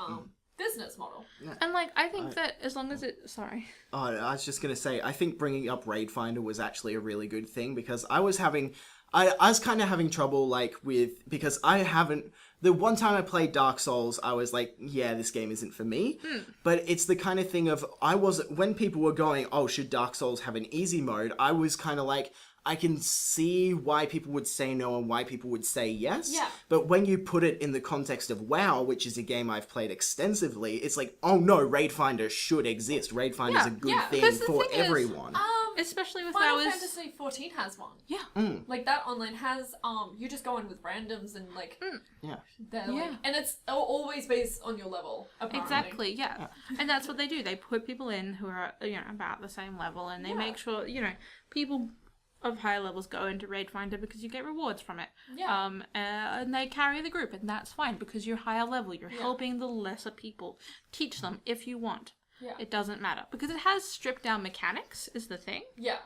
business model. And, like, I think that as long as it... Sorry. Oh, I was just going to say, I think bringing up Raid Finder was actually a really good thing, because I was kind of having trouble, like, because I haven't... The one time I played Dark Souls, I was like, yeah, this game isn't for me. But it's the kind of thing of, when people were going, oh, should Dark Souls have an easy mode? I was kind of like, I can see why people would say no and why people would say yes. Yeah. But when you put it in the context of WoW, which is a game I've played extensively, it's like, oh no, Raid Finder should exist. Raid Finder is a good thing for everyone. Especially with Final WoW is... Fantasy 14 has one. Yeah. Like, that online has, you just go in with randoms and, like, they're like, and it's always based on your level, apparently. Exactly, yeah. And that's what they do. They put people in who are, about the same level, and they make sure, people of higher levels go into Raid Finder because you get rewards from it. Yeah. And they carry the group, and that's fine because you're higher level. You're helping the lesser people. Teach them if you want. Yeah. It doesn't matter. Because it has stripped down mechanics, is the thing. Yeah.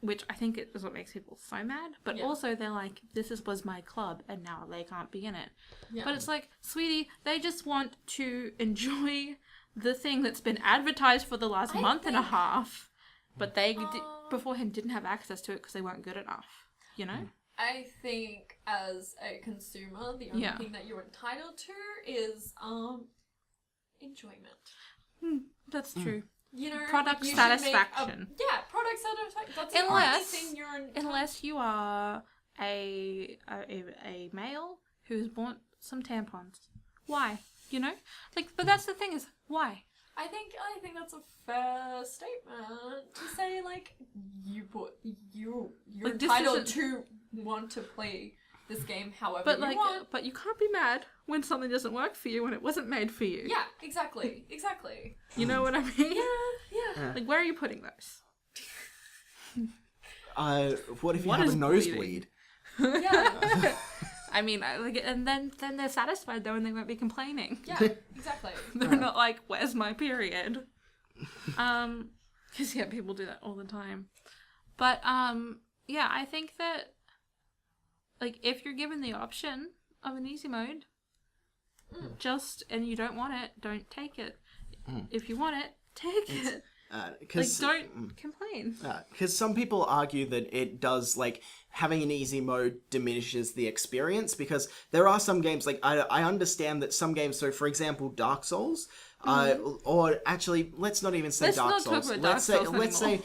Which I think is what makes people so mad. But also they're like, was my club, and now they can't be in it. Yeah. But it's like, sweetie, they just want to enjoy the thing that's been advertised for the last month and a half. But they, beforehand, didn't have access to it because they weren't good enough. I think as a consumer, the only thing that you're entitled to is, enjoyment. That's true. Product satisfaction. Product satisfaction. That's unless, the only thing you're entitled. Unless you are a male who's bought some tampons. Why? But that's the thing is, why? I think that's a fair statement to say, like, you're like, entitled to want to play this game however you want. But you can't be mad when something doesn't work for you when it wasn't made for you. Yeah, exactly. You know what I mean? Yeah. Like, where are you putting those? What if you have a nosebleed? Yeah. I mean, and then they're satisfied though, and they won't be complaining. Yeah, exactly. They're not like, "Where's my period?" Because people do that all the time. But I think that, like, if you're given the option of an easy mode, and you don't want it, don't take it. If you want it, take it. Don't complain. Because some people argue that it does, like, having an easy mode diminishes the experience, because there are some games, like, I understand that some games, so for example, Dark Souls, or actually, let's not even say Dark Souls. Let's say,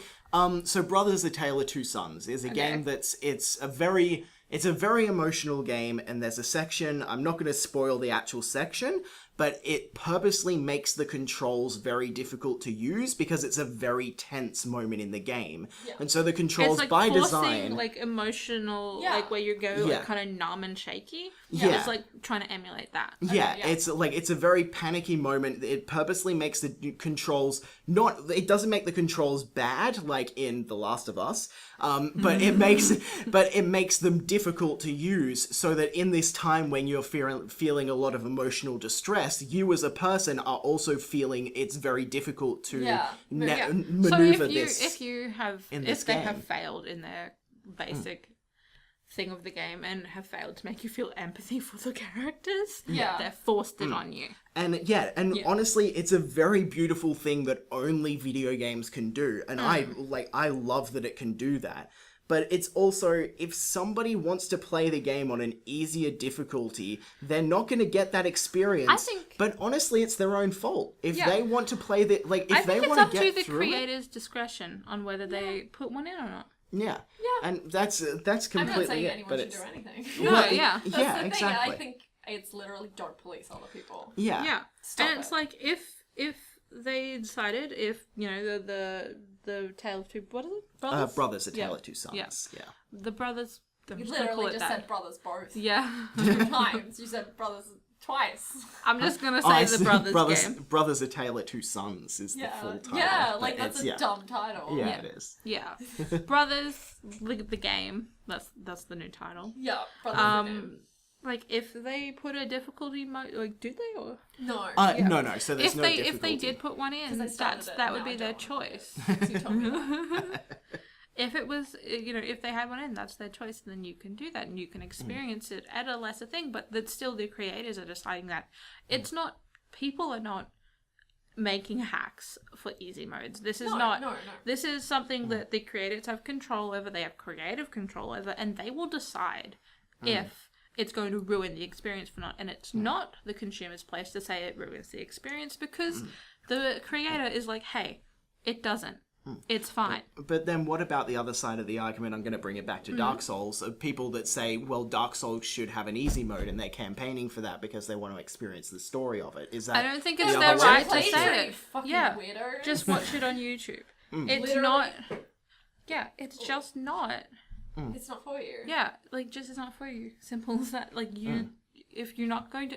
so Brothers: A Tale of Two Sons is a game that's, it's a very emotional game, and there's a section, I'm not going to spoil the actual section, but it purposely makes the controls very difficult to use because it's a very tense moment in the game. Yeah. And so the controls It's like by forcing, design... like emotional, Yeah. like where you go Yeah. like kind of numb and shaky. Yeah. It's like trying to emulate that. Yeah, yeah. it's a very panicky moment. It purposely makes the controls not. It doesn't make the controls bad like in The Last of Us, but it makes them difficult to use. So that in this time when you're feeling a lot of emotional distress, you as a person are also feeling it's very difficult to maneuver So if they game. have failed in their basic thing of the game and have failed to make you feel empathy for the characters, they're forced it on you. And honestly, it's a very beautiful thing that only video games can do. And I love that it can do that. But it's also, if somebody wants to play the game on an easier difficulty, they're not going to get that experience. I think... But honestly, it's their own fault. If they want to play the... Like, if they want to get through I think it's up to the creator's discretion on whether they put one in or not. Yeah. And that's completely I'm not saying it. anyone But should it's... do anything. No, yeah. That's Yeah, the exactly. thing. I think it's literally don't police other people. Yeah. Yeah. Stop and it's it. like if they decided, if you know the Tale of Two, what is it? Brothers? Brothers, A Tale of Two Sons. Yeah. Yeah. The brothers. I'm You just gonna call literally it just that. said brothers both. Yeah. 2 times. You said brothers twice. I'm just gonna Oh, say the brothers game. Brothers, A Tale of Two Sons is the full title. Yeah, but like that's it's- a dumb title. Yeah, it is. Yeah. Brothers, the game. That's the new title. Yeah, brothers. Like if they put a difficulty mode, like do they or No. No. So there's if no they difficulty. if they did put one in, I started that it, would now be I their don't want to choice. You told me that. If it was, if they had one in, that's their choice, and then you can do that, and you can experience it at a lesser thing, but that's still the creators are deciding that. It's not, people are not making hacks for easy modes. This is No. This is something that the creators have control over, they have creative control over, and they will decide if it's going to ruin the experience or not. And it's not the consumer's place to say it ruins the experience, because the creator is like, hey, it doesn't. It's fine. But then what about the other side of the argument? I'm going to bring it back to Dark Souls, of people that say, well, Dark Souls should have an easy mode, and they're campaigning for that because they want to experience the story of it. Is that... I don't think it's the their other right way? to say it. Fucking Yeah. weirdos. Just watch it on YouTube. It's Literally. not... Yeah, it's just not... It's not for you. Yeah, like, just it's not for you. Simple as that. Like, you... If you're not going to...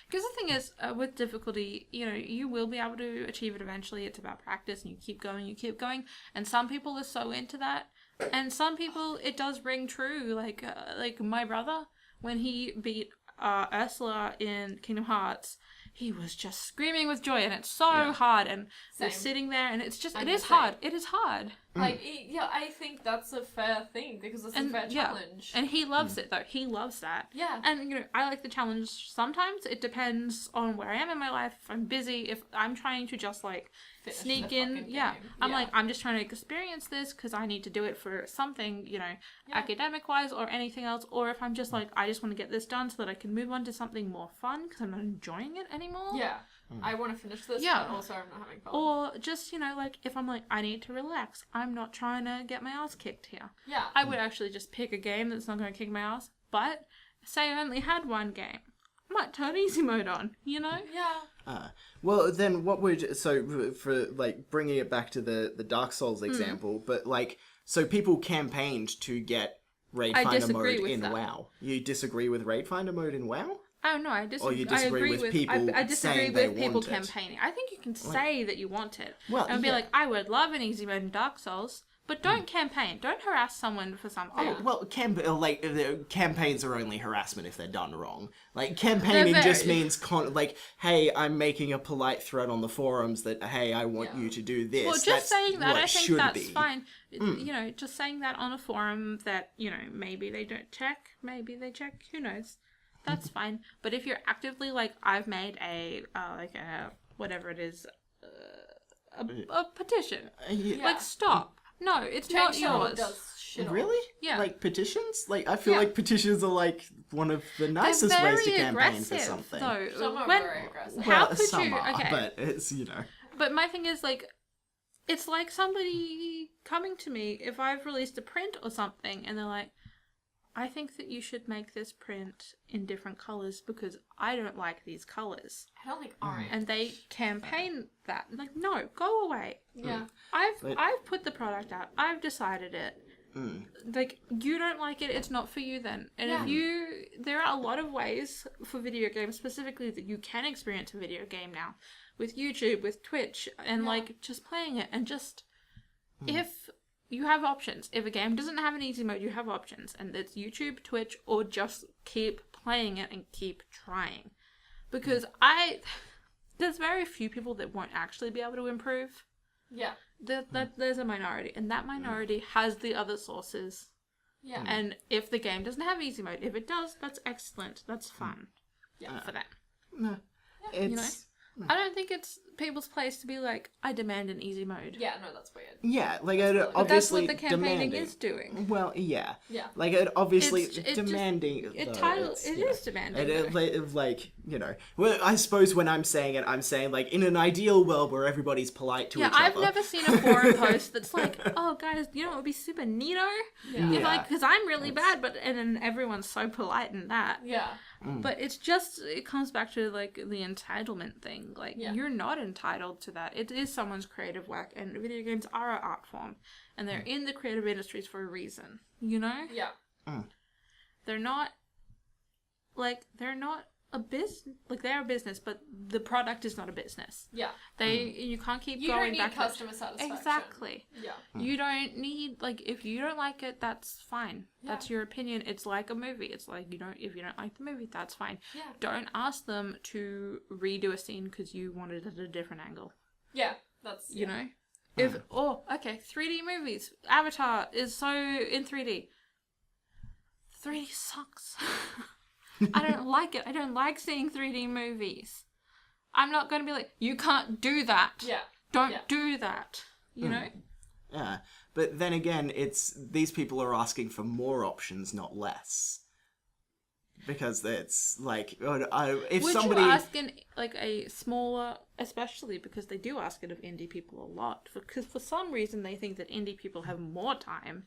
Because the thing is, with difficulty, you will be able to achieve it eventually. It's about practice, and you keep going. And some people are so into that. And some people, it does ring true. Like my brother, when he beat Ursula in Kingdom Hearts, he was just screaming with joy. And it's so hard. And we're Same. sitting there, and it's just... I'm It is the same. hard. It is hard. Like, I think that's a fair thing because it's a fair challenge. And he loves it though. He loves that. Yeah. And I like the challenge sometimes. It depends on where I am in my life. If I'm busy, if I'm trying to just like Finish sneak the in, fucking yeah. game. I'm Yeah. like, I'm just trying to experience this because I need to do it for something, academic wise or anything else. Or if I'm just like, I just want to get this done so that I can move on to something more fun because I'm not enjoying it anymore. Yeah. I want to finish this, Yeah. but also I'm not having fun. Or just, like, if I'm like, I need to relax. I'm not trying to get my ass kicked here. Yeah. I would actually just pick a game that's not going to kick my ass. But, say I only had one game. I might turn easy mode on, Yeah. Well, then what would... So, for, like, bringing it back to the Dark Souls example, but, like, so people campaigned to get Raid I Finder disagree mode with in that. WoW. You disagree with Raid Finder mode in WoW? Oh, no, I disagree. Or you disagree with people I disagree saying they with people want it. campaigning. I think you can say that you want it. Well, and be yeah. like, I would love an easy mode in Dark Souls, but don't campaign. Don't harass someone for something. Oh, well, campaigns are only harassment if they're done wrong. Like, campaigning They're just very- means, hey, I'm making a polite thread on the forums that, hey, I want you to do this. Well, just That's saying that, what I it think should that's be. fine. Just saying that on a forum that, maybe they don't check, maybe they check, who knows. That's fine. But if you're actively, like, I've made a whatever it is, a petition. Yeah. Like, stop. No, it's not yours. Does shit on. Really? Yeah. Like petitions? Like, I feel Yeah. like petitions are like one of the nicest They're ways to very campaign for aggressive, something. though. Some are When- very aggressive. How Well, could some you? are, Okay. but it's, But my thing is, like, it's like somebody coming to me if I've released a print or something, and they're like, I think that you should make this print in different colors because I don't like these colors. I don't like orange. And they campaign that. Like, no, go away. Yeah. I've put the product out. I've decided it. Like, you don't like it, it's not for you then. And there are a lot of ways for video games specifically that you can experience a video game now. With YouTube, with Twitch, and like just playing it and just if you have options. If a game doesn't have an easy mode, you have options. And it's YouTube, Twitch, or just keep playing it and keep trying. Because there's very few people that won't actually be able to improve. Yeah. There's a minority. And that minority has the other sources. Yeah. And if the game doesn't have easy mode, if it does, that's excellent. That's fun. For them. No. It's... You know? I don't think it's people's place to be like, I demand an easy mode. Yeah, no, that's weird. Yeah, like But that's what obviously the campaigning demanding. is doing. Well, yeah. Yeah. Like it obviously It demanding. is demanding. Like, you know. Well, I suppose when I'm saying like in an ideal world where everybody's polite to each other. I've never seen a forum post that's like, oh guys, you know what would be super neato? Yeah. If because I'm really bad, and then everyone's so polite in that. Yeah. But it's just, it comes back to, like, the entitlement thing. Like, you're not entitled to that. It is someone's creative work, and video games are an art form. And they're in the creative industries for a reason, you know? Yeah. They're not a business. Like, they're a business, but the product is not a business. Yeah. You can't keep You going don't need back. customer satisfaction. Exactly. Yeah. You don't need, like, if you don't like it, that's fine. Yeah. That's your opinion. It's like a movie. It's like, if you don't like the movie, that's fine. Yeah. Don't ask them to redo a scene because you wanted it at a different angle. Yeah. That's, You know? 3D movies. Avatar is so in 3D. 3D sucks. I don't like it. I don't like seeing 3D movies. I'm not going to be like, you can't do that. Yeah. Don't do that. You know? Yeah. But then again, it's these people are asking for more options, not less. Because it's like, if Would somebody... you ask a smaller, especially because they do ask it of indie people a lot, because for some reason they think that indie people have more time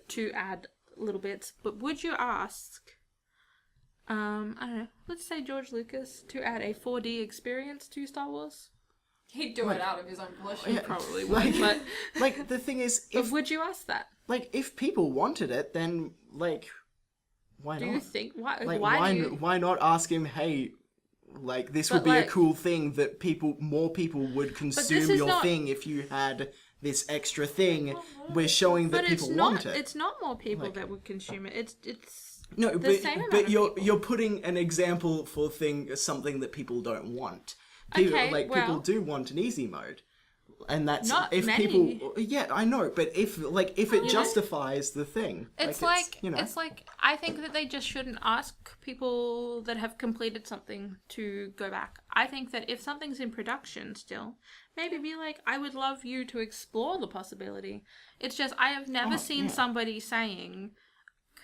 to add little bits, but would you ask, I don't know, let's say George Lucas to add a 4D experience to Star Wars? He'd do it out of his own volition. He probably would, but... Like, the thing is, But would you ask that? Like, if people wanted it, then, like... Why do not? you think Why not ask him, hey, like this would be a cool thing that more people would consume your thing if you had this extra thing. We're showing that people want it. It's not more people that would consume it. It's no, the same amount of you're people. you're putting an example for something that people don't want. People do want an easy mode. And that's not if many. people I know, but if it justifies the thing. It's like I think that they just shouldn't ask people that have completed something to go back. I think that if something's in production still, maybe be like, I would love you to explore the possibility. It's just I have never seen somebody saying,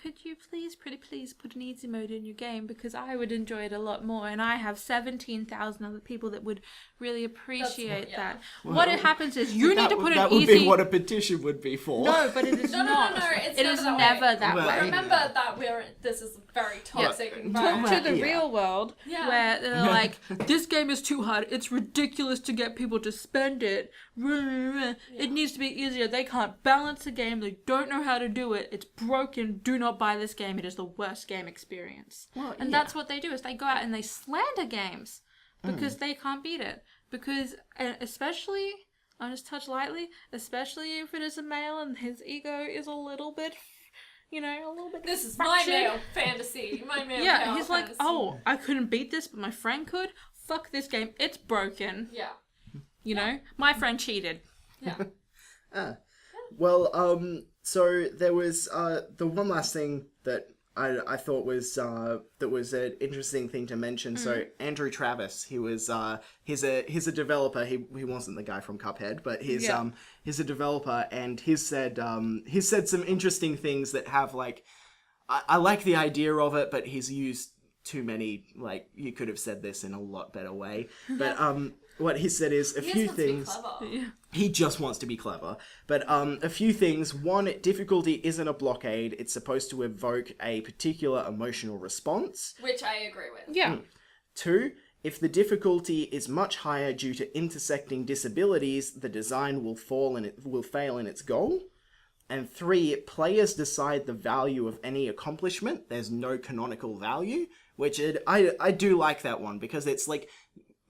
could you pretty please put an easy mode in your game because I would enjoy it a lot more, and I have 17,000 other people that would really appreciate that. Well, what happens is you need to put an easy... That would be what a petition would be for. No, but it is not. No, it is never that way. Remember that this is a very toxic environment. Talk to the real world where they're like, this game is too hard. It's ridiculous to get people to spend it. It needs to be easier. They can't balance the game. They don't know how to do it. It's broken. Do not buy this game. It is the worst game experience. And that's what they do, is they go out and they slander games because they can't beat it. Because, especially, I'll just touch lightly, especially if it is a male and his ego is a little bit, a little bit This is fractured. my male fantasy. My male Yeah, he's fantasy. like, oh, I couldn't beat this, but my friend could? Fuck this game. It's broken. Yeah. My friend cheated. Yeah. So there was the one last thing that I thought was that was an interesting thing to mention. So Andrew Travis, he was he's a developer. He wasn't the guy from Cuphead, but he's a developer, and he's said some interesting things that have like I like the idea of it, but he's used too many, like, you could have said this in a lot better way. But what he said is a He few just wants to be things. clever. Yeah. He just wants to be clever. But a few things. One, difficulty isn't a blockade. It's supposed to evoke a particular emotional response. Which I agree with. Yeah. 2, if the difficulty is much higher due to intersecting disabilities, the design will fail in its goal. And 3, players decide the value of any accomplishment. There's no canonical value, which I do like that one, because it's like,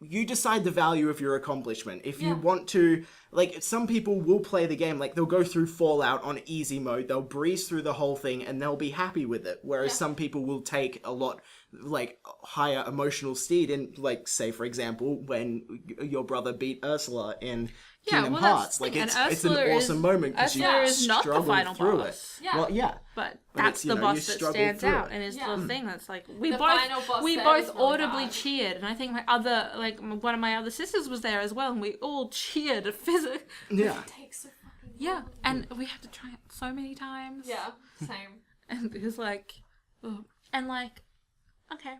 you decide the value of your accomplishment. If you want to, like, some people will play the game, like, they'll go through Fallout on easy mode, they'll breeze through the whole thing, and they'll be happy with it. Whereas some people will take a lot, like, higher emotional steed in, like, say, for example, when your brother beat Ursula in Kingdom Hearts. Like, it's an awesome moment, because you Ursula is not the struggled final through boss. it. Yeah. Well, yeah. But But that's it's, you the know, you boss that struggle stands through out, it. and it's Yeah. the thing that's like The final boss we there both is really audibly bad. cheered, and I think my other one of my other sisters was there as well, and we all cheered physically. Yeah. It takes so fucking Yeah, long. and we had to try it so many times. Yeah, same. And it was like, ugh. And like, okay,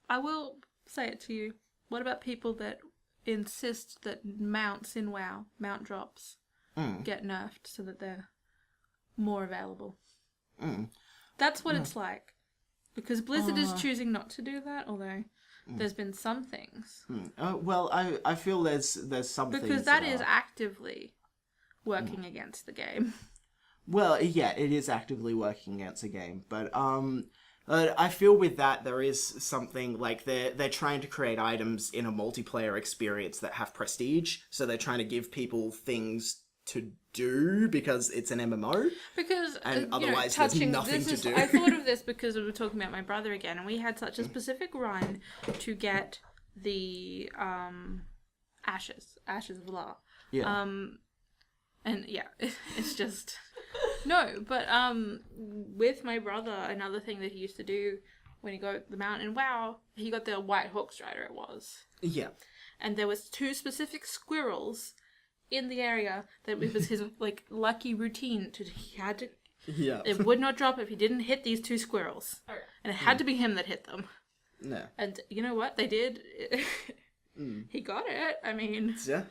I will say it to you. What about people that insist that mounts in WoW, mount drops, get nerfed so that they're more available? That's what it's like. Because Blizzard is choosing not to do that, although there's been some things. Well, I feel there's some things Because that is actively working against the game. Well, yeah, it is actively working against a game, but I feel with that there is something like they're trying to create items in a multiplayer experience that have prestige, so they're trying to give people things to do because it's an MMO. Because And otherwise there's nothing to do. I thought of this because we were talking about my brother again, and we had such a specific run to get the ashes of La. Yeah. And yeah, it's just no. But with my brother, another thing that he used to do when he got the mountain, WoW, he got the White Hawk Strider. It was, Yeah. and there was 2 specific squirrels in the area that it was his like lucky routine to he had to. Yeah. It would not drop if he didn't hit these 2 squirrels, Okay. and it had to be him that hit them. No. And you know what they did? He got it. I mean. Yeah.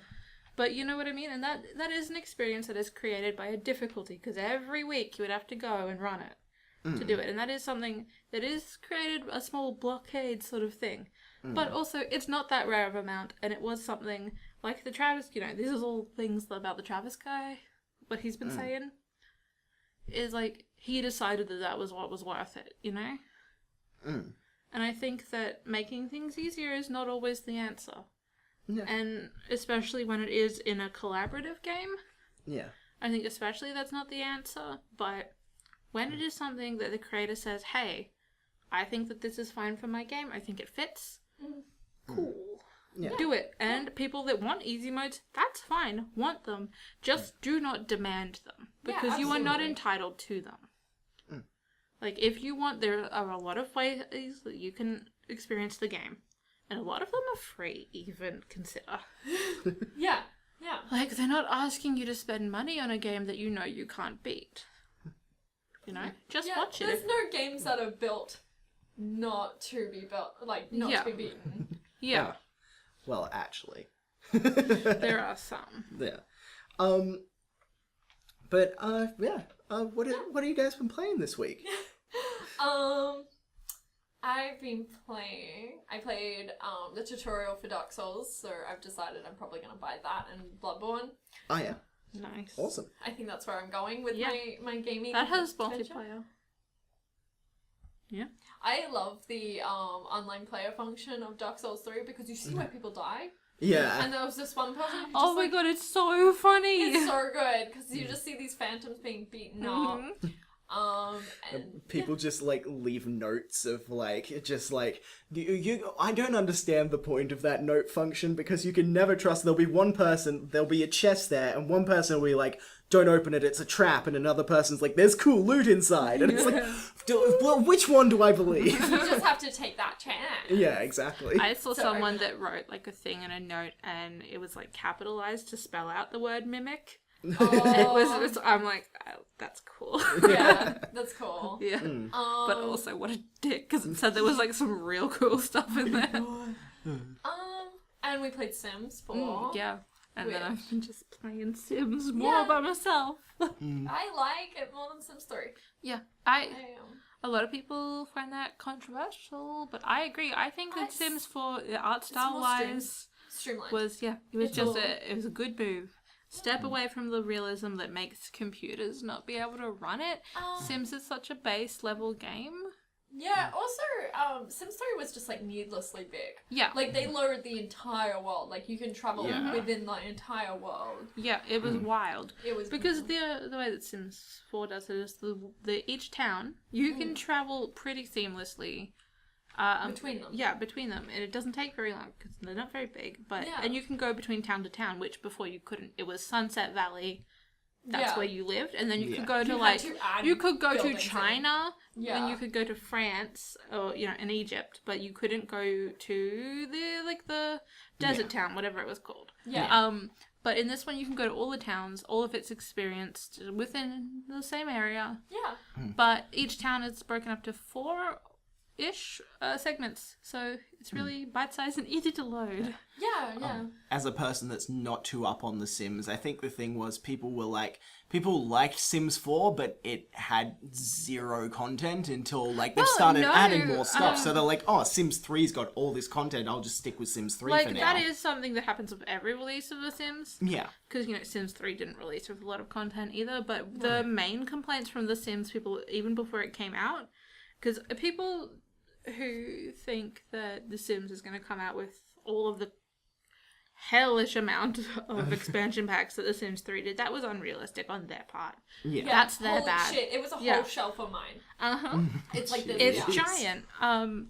But you know what I mean? And that is an experience that is created by a difficulty, because every week you would have to go and run it to do it. And that is something that is created a small blockade sort of thing. But also, it's not that rare of a mount, and it was something like the Travis, you know, these are all things about the Travis guy, what he's been saying, is like, he decided that was what was worth it, you know? And I think that making things easier is not always the answer. Yeah. And especially when it is in a collaborative game, Yeah. I think especially that's not the answer. But when it is something that the creator says, hey, I think that this is fine for my game, I think it fits, cool. Yeah. Do it. And people that want easy modes, that's fine. Want them. Just do not demand them. Because you are not absolutely. entitled to them. Like, if you want, there are a lot of ways that you can experience the game. And a lot of them are free, even consider. Yeah, yeah. Like, they're not asking you to spend money on a game that you know you can't beat. You know? Just Yeah, watch there's it. no games that are built not to be built, like, not Yeah. to be beaten. Yeah, Well, actually. there are some. Yeah. But yeah. What have you guys been playing this week? I've been playing. I played the tutorial for Dark Souls, so I've decided I'm probably gonna buy that and Bloodborne. Oh yeah. Nice. Awesome. I think that's where I'm going with Yeah. my gaming. That has adventure. multiplayer. Yeah. I love the online player function of Dark Souls 3 because you see where people die, Yeah. and there was this one person who just Oh my god, it's so funny! it's so good because you just see these phantoms being beaten up. And People just like leave notes of like just like you I don't understand the point of that note function, because you can never trust. There'll be one person, there'll be a chest there, and one person will be like, don't open it, it's a trap, and another person's like, there's cool loot inside, and it's like, well, which one do I believe? you just have to take that chance. Yeah, exactly. I saw So- someone that wrote like a thing in a note, and it was like capitalized to spell out the word mimic. Oh, I'm like, oh, that's cool. yeah, that's cool. Yeah. But also, what a dick, because it said there was like some real cool stuff in there. And we played Sims 4. Yeah. And then Which- I've been just playing Sims more Yeah. by myself. I like it more than Sims 3. Yeah. I A lot of people find that controversial, but I agree. I think that Sims 4, the art style more wise, streamlined. it was It's just all- it was a good move. Step away from the realism that makes computers not be able to run it. Sims is such a base level game. Yeah, also, Sims 3 was just, like, needlessly big. Yeah. Like, they lowered the entire world. Like, you can travel Yeah. within the entire world. Yeah, it was wild. It was... Because the way that Sims 4 does it is the each town, you can travel pretty seamlessly. Between them. Yeah, between them. And it doesn't take very long because they're not very big. But Yeah. And you can go between town to town, which before you couldn't. It was Sunset Valley. That's Yeah. where you lived. And then you Yeah. could go to, You had like... to add You could go to buildings in. China. Yeah. And you could go to France or, in Egypt. But you couldn't go to the desert town, whatever it was called. Yeah. But in this one, you can go to all the towns. All of it's experienced within the same area. Yeah. But each town is broken up to 4-ish segments. So it's really bite-sized and easy to load. Yeah. As a person that's not too up on The Sims, I think the thing was people liked Sims 4, but it had zero content until, like, they've started adding more stuff. So they're like, oh, Sims 3's got all this content, I'll just stick with Sims 3 for now. That is something that happens with every release of The Sims. Yeah. Because, Sims 3 didn't release with a lot of content either. But the main complaints from The Sims people, even before it came out, because people who think that The Sims is going to come out with all of the hellish amount of expansion packs that The Sims 3 did, that was unrealistic on their part. Yeah. That's their Holy bad. shit, it was a Yeah. whole shelf of mine. Uh-huh. It's like this. It's yeah. giant.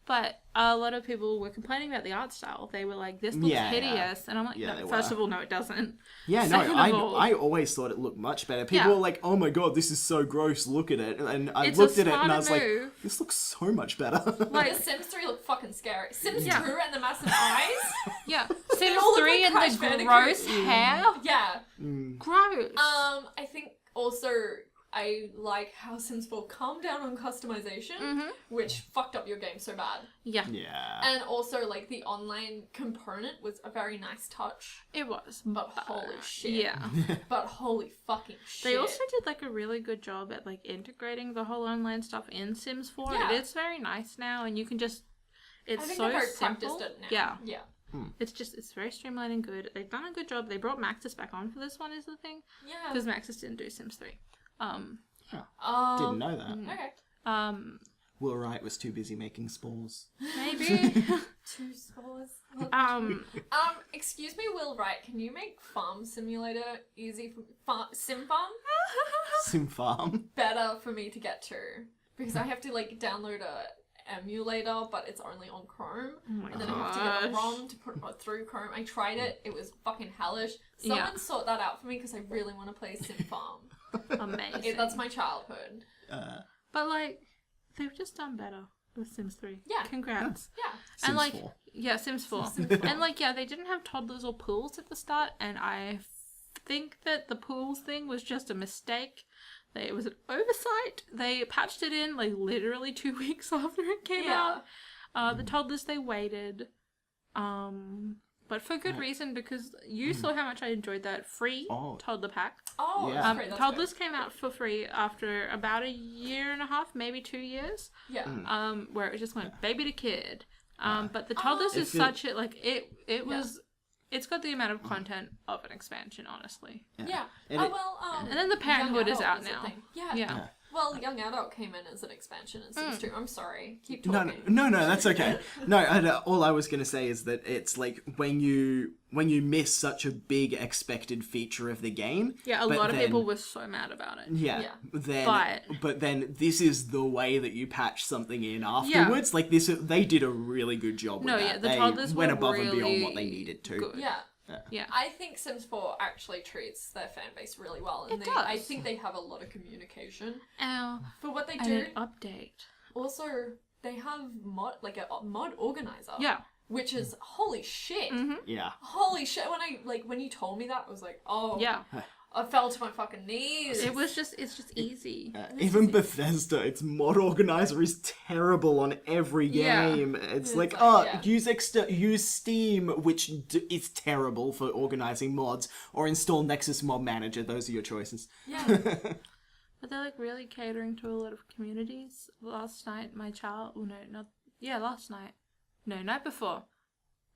But a lot of people were complaining about the art style. They were like, this looks Yeah, yeah. hideous. And I'm like, Yeah, no, they first were. of all, no, it doesn't. Yeah, Second no, of all- I always thought it looked much better. People Yeah. were like, oh my god, this is so gross, look at it. And I It's a looked at it and I was smarter like, move. this looks so much better. Like, The Sims 3 looked fucking scary. Sims Yeah. 2 and the massive eyes. yeah. Sims all look 3 like and Crash the Bandicoot. gross hair. Yeah. Gross. I think also I like how Sims 4 calmed down on customization, which fucked up your game so bad. Yeah, yeah. And also, like, the online component was a very nice touch. it was. But holy shit. Yeah. But holy fucking shit. They also did, like, a really good job at, like, integrating the whole online stuff in Sims 4. Yeah. It is very nice now, and you can just... It's I think so they're very simple. practiced at it now. Yeah. Yeah. It's very streamlined and good. They've done a good job. They brought Maxis back on for this one, is the thing. Yeah. Because Maxis didn't do Sims 3. Didn't know that. Okay. Will Riot was too busy making spores. Maybe. 2 scores. Excuse me, Will Wright, can you make Farm Simulator easy for Sim Farm Sim Farm. better for me to get to? Because I have to, like, download a emulator, but it's only on Chrome. And then I have to get a ROM to put it through Chrome. I tried it. It was fucking hellish. Someone sort that out for me because I really want to play Sim Farm. Amazing. That's my childhood. But, like, they've just done better with Sims 3. Yeah. Congrats. Yeah. Sims And, like, 4. yeah, Sims 4. And, like, yeah, they didn't have toddlers or pools at the start, and I think that the pools thing was just a mistake. It was an oversight. They patched it in, like, literally 2 weeks after it came out. The toddlers, they waited. But for good reason, because you saw how much I enjoyed that free toddler pack. Oh, Yeah. that's great. That's Toddlers came out for free after about a year and a half, maybe 2 years. good. Yeah. Where it just went baby to kid. But the toddlers is If it- such a, like, it was, it's got the amount of content of an expansion, honestly. Yeah. And Oh, it- well, And then the Parenthood Young is Adult out was a now. thing. Yeah. Yeah. Well, Young Adult came in as an expansion in Sims 2. I'm sorry. Keep No, talking. no, that's okay. No, all I was gonna say is that it's like when you miss such a big expected feature of the game. Yeah, a but lot of then- people were so mad about it. Yeah. Yeah. But then this is the way that you patch something in afterwards. Like this, they did a really good job with No, that. yeah, the they toddlers went were above and beyond really what they needed to. good. Yeah. Yeah. I think Sims 4 actually treats their fan base really well. And It I does. think they have a lot of communication. For what they and do. an update. Also, they have a mod organizer. Yeah. Which is holy shit. Yeah. Holy shit. When you told me that, I was like, oh. Yeah. I fell to my fucking knees. It's just easy. Even Bethesda, its mod organizer is terrible on every Yeah. game. It's like, like, use Steam, which is terrible for organizing mods, or install Nexus Mod Manager. Those are your choices. Yeah. But they're like really catering to a lot of communities. Last night, my child. Oh no, not last night. No, night before.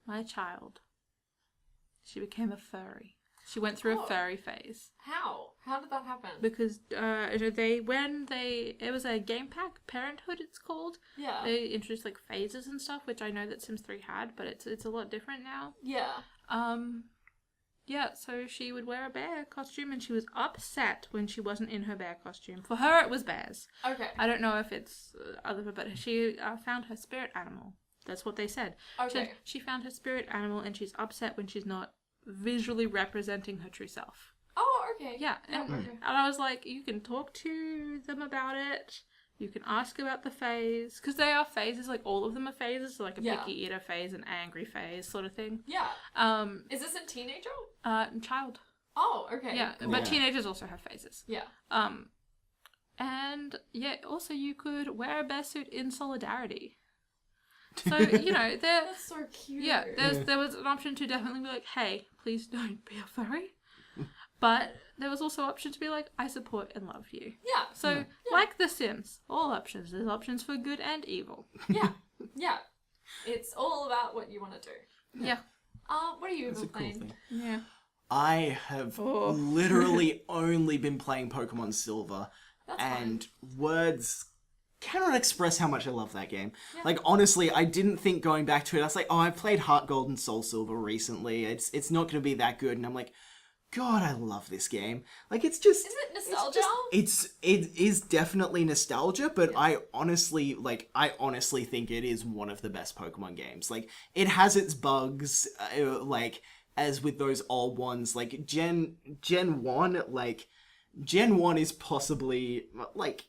My child. She became a furry. She went through a furry phase. How? How did that happen? Because it was a game pack, Parenthood it's called. Yeah. They introduced like phases and stuff, which I know that Sims 3 had, but it's a lot different now. Yeah. Yeah, so she would wear a bear costume and she was upset when she wasn't in her bear costume. For her it was bears. Okay. I don't know if it's other, but she found her spirit animal. That's what they said. Okay. She found her spirit animal and she's upset when she's not visually representing her true self. Oh, okay. Yeah, and I was like, you can talk to them about it. You can ask about the phase, because they are phases. Like all of them are phases, so like a picky eater phase, an angry phase, sort of thing. Yeah. Is this a teenager? Child. Oh, okay. Yeah, Cool. but teenagers also have phases. Yeah. And yeah, also you could wear a bear suit in solidarity. So, you know, That's so cute. yeah, there was an option to definitely be like, hey, please don't be a furry. But there was also option to be like, I support and love you. Yeah. So, like The Sims, all options. There's options for good and evil. Yeah. Yeah. It's all about what you want to do. Yeah. What are you That's a even cool playing? thing. Yeah. I have literally only been playing Pokemon Silver, That's and words cannot express how much I love that game. Like, honestly, I didn't think going back to it, I was like, oh, I played Heart Gold and Soul Silver recently, it's not going to be that good, and I'm like, God, I love this game. Like, it's just... Is it nostalgia? It is definitely nostalgia, but I honestly think it is one of the best Pokemon games. Like, it has its bugs, like, as with those old ones, like, Gen 1, like, Gen 1 is possibly, like...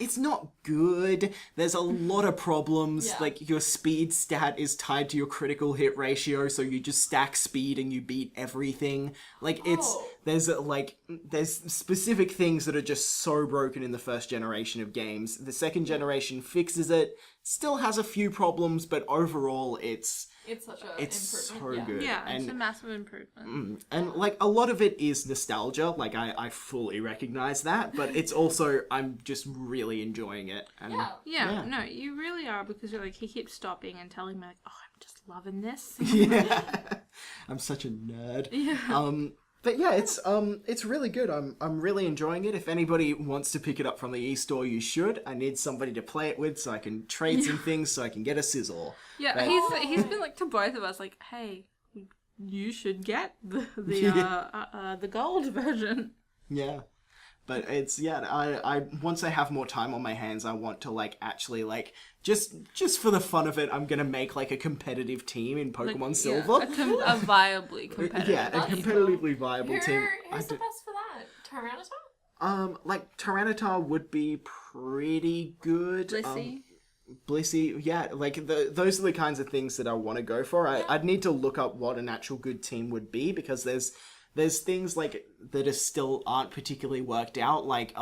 It's not good. There's a lot of problems. Yeah. Like, your speed stat is tied to your critical hit ratio, so you just stack speed and you beat everything. Like, there's specific things that are just so broken in the first generation of games. The second generation fixes it, still has a few problems, but overall it's such a so improvement. good. Yeah, it's And a massive improvement. and like a lot of it is nostalgia, like I fully recognize that, but it's also I'm just really enjoying it. And Yeah, no, you really are, because you're like, he keeps stopping and telling me like, oh, I'm just loving this. yeah. I'm such a nerd. Yeah. But yeah, it's really good. I'm really enjoying it. If anybody wants to pick it up from the e-store, you should. I need somebody to play it with so I can trade some things so I can get a sizzle. Yeah, But- he's been like to both of us like, hey, you should get the gold version. Yeah. But it's, I once I have more time on my hands, I want to, like, actually, like, just for the fun of it, I'm gonna make, like, a competitive team in Pokemon Silver. A viably competitive. Yeah, a competitively viable team. Who's the best for that? Tyranitar? Like, Tyranitar would be pretty good. Blissey. Blissey, yeah, like, those are the kinds of things that I want to go for. I'd need to look up what an actual good team would be, because there's things like that are still aren't particularly worked out, like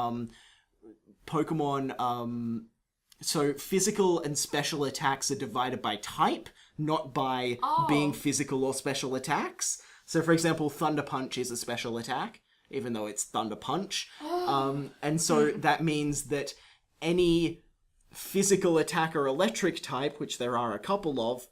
Pokemon. So physical and special attacks are divided by type, not by being physical or special attacks. So, for example, Thunder Punch is a special attack, even though it's Thunder Punch. And so that means that any physical attack or electric type, which there are a couple of,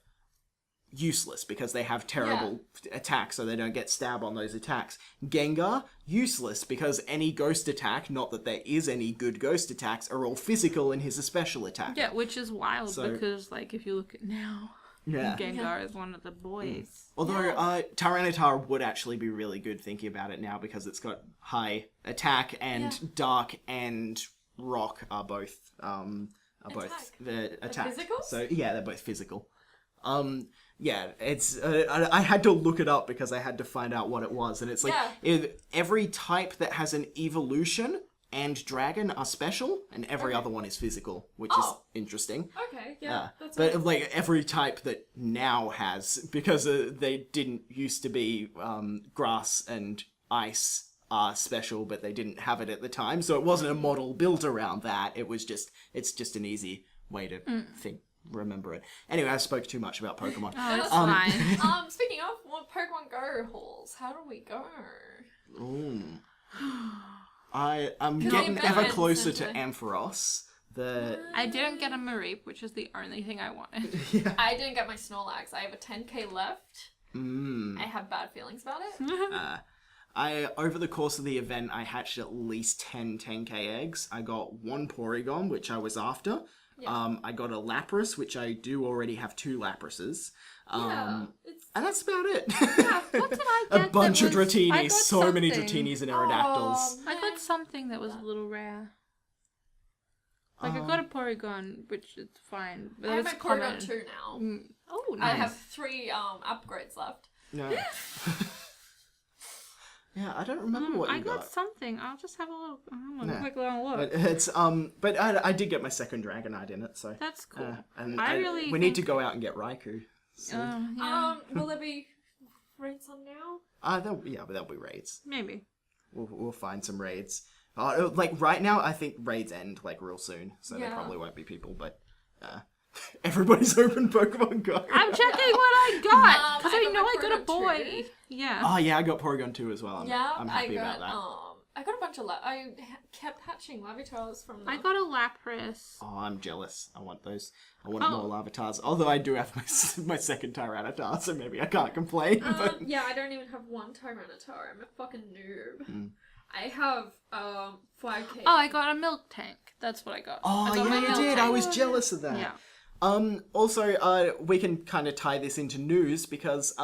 useless because they have terrible attacks, so they don't get stab on those attacks. Gengar, useless because any ghost attack, not that there is any good ghost attacks, are all physical and he's a special attack. Yeah, which is wild because, like, if you look at now, Gengar is one of the boys. Although Tyranitar would actually be really good thinking about it now, because it's got high attack and dark and rock are both both the attack. Physical? So yeah, they're both physical. Yeah, it's I had to look it up because I had to find out what it was, and it's like every type that has an evolution and dragon are special, and every other one is physical, which is interesting. Okay, yeah. That's But like every type that now has, because they didn't used to be grass and ice, special, but they didn't have it at the time, so it wasn't a model built around that. It's just an easy way to remember it. Anyway, I spoke too much about Pokemon. Oh, it's fine. Speaking of Pokemon Go hauls, how do we go? Ooh. I'm Can getting you ever bet closer to Center? Ampharos. I didn't get a Mareep, which is the only thing I wanted. I didn't get my Snorlax. I have a 10k left. I have bad feelings about it. Over the course of the event, I hatched at least 10k eggs. I got one Porygon, which I was after. Yeah. I got a Lapras, which I do already have 2 Laprases. And that's about it. Yeah, what did I get? A bunch of I Dratinis, got so many something. Dratinis and Aerodactyls. I got something that was a little rare. Like, I got a Porygon, which is fine. But I have it's my Porygon common. 2 now. Oh, I nice. have 3 upgrades left. No. Yeah, I don't remember what you I got something. I'll just have a look. I'm gonna quick little look. But it's but I did get my second Dragonite in it, so That's cool. and we need to go out and get Raikou. So. Yeah. Will there be raids on now? There'll be raids. Maybe. We'll find some raids. Like right now, I think raids end like real soon, so there Yeah. probably won't be people. But everybody's open Pokemon Go. I'm checking what I got because I got know my I got a Porygon boy. 2. Yeah. Oh yeah, I got Porygon 2 as well. Yeah, I'm happy I got, about that. I got a bunch of I kept hatching Lavitars from them. I got a Lapras. Oh, I'm jealous. I want those. I want more Larvitars. Although I do have my second Tyranitar, so maybe I can't complain. But Yeah, I don't even have 1 Tyranitar. I'm a fucking noob. I have 5k. Oh, I got a milk tank. That's what I got. I got my you milk did. tank. I was jealous of that. Yeah. Also, we can kind of tie this into news because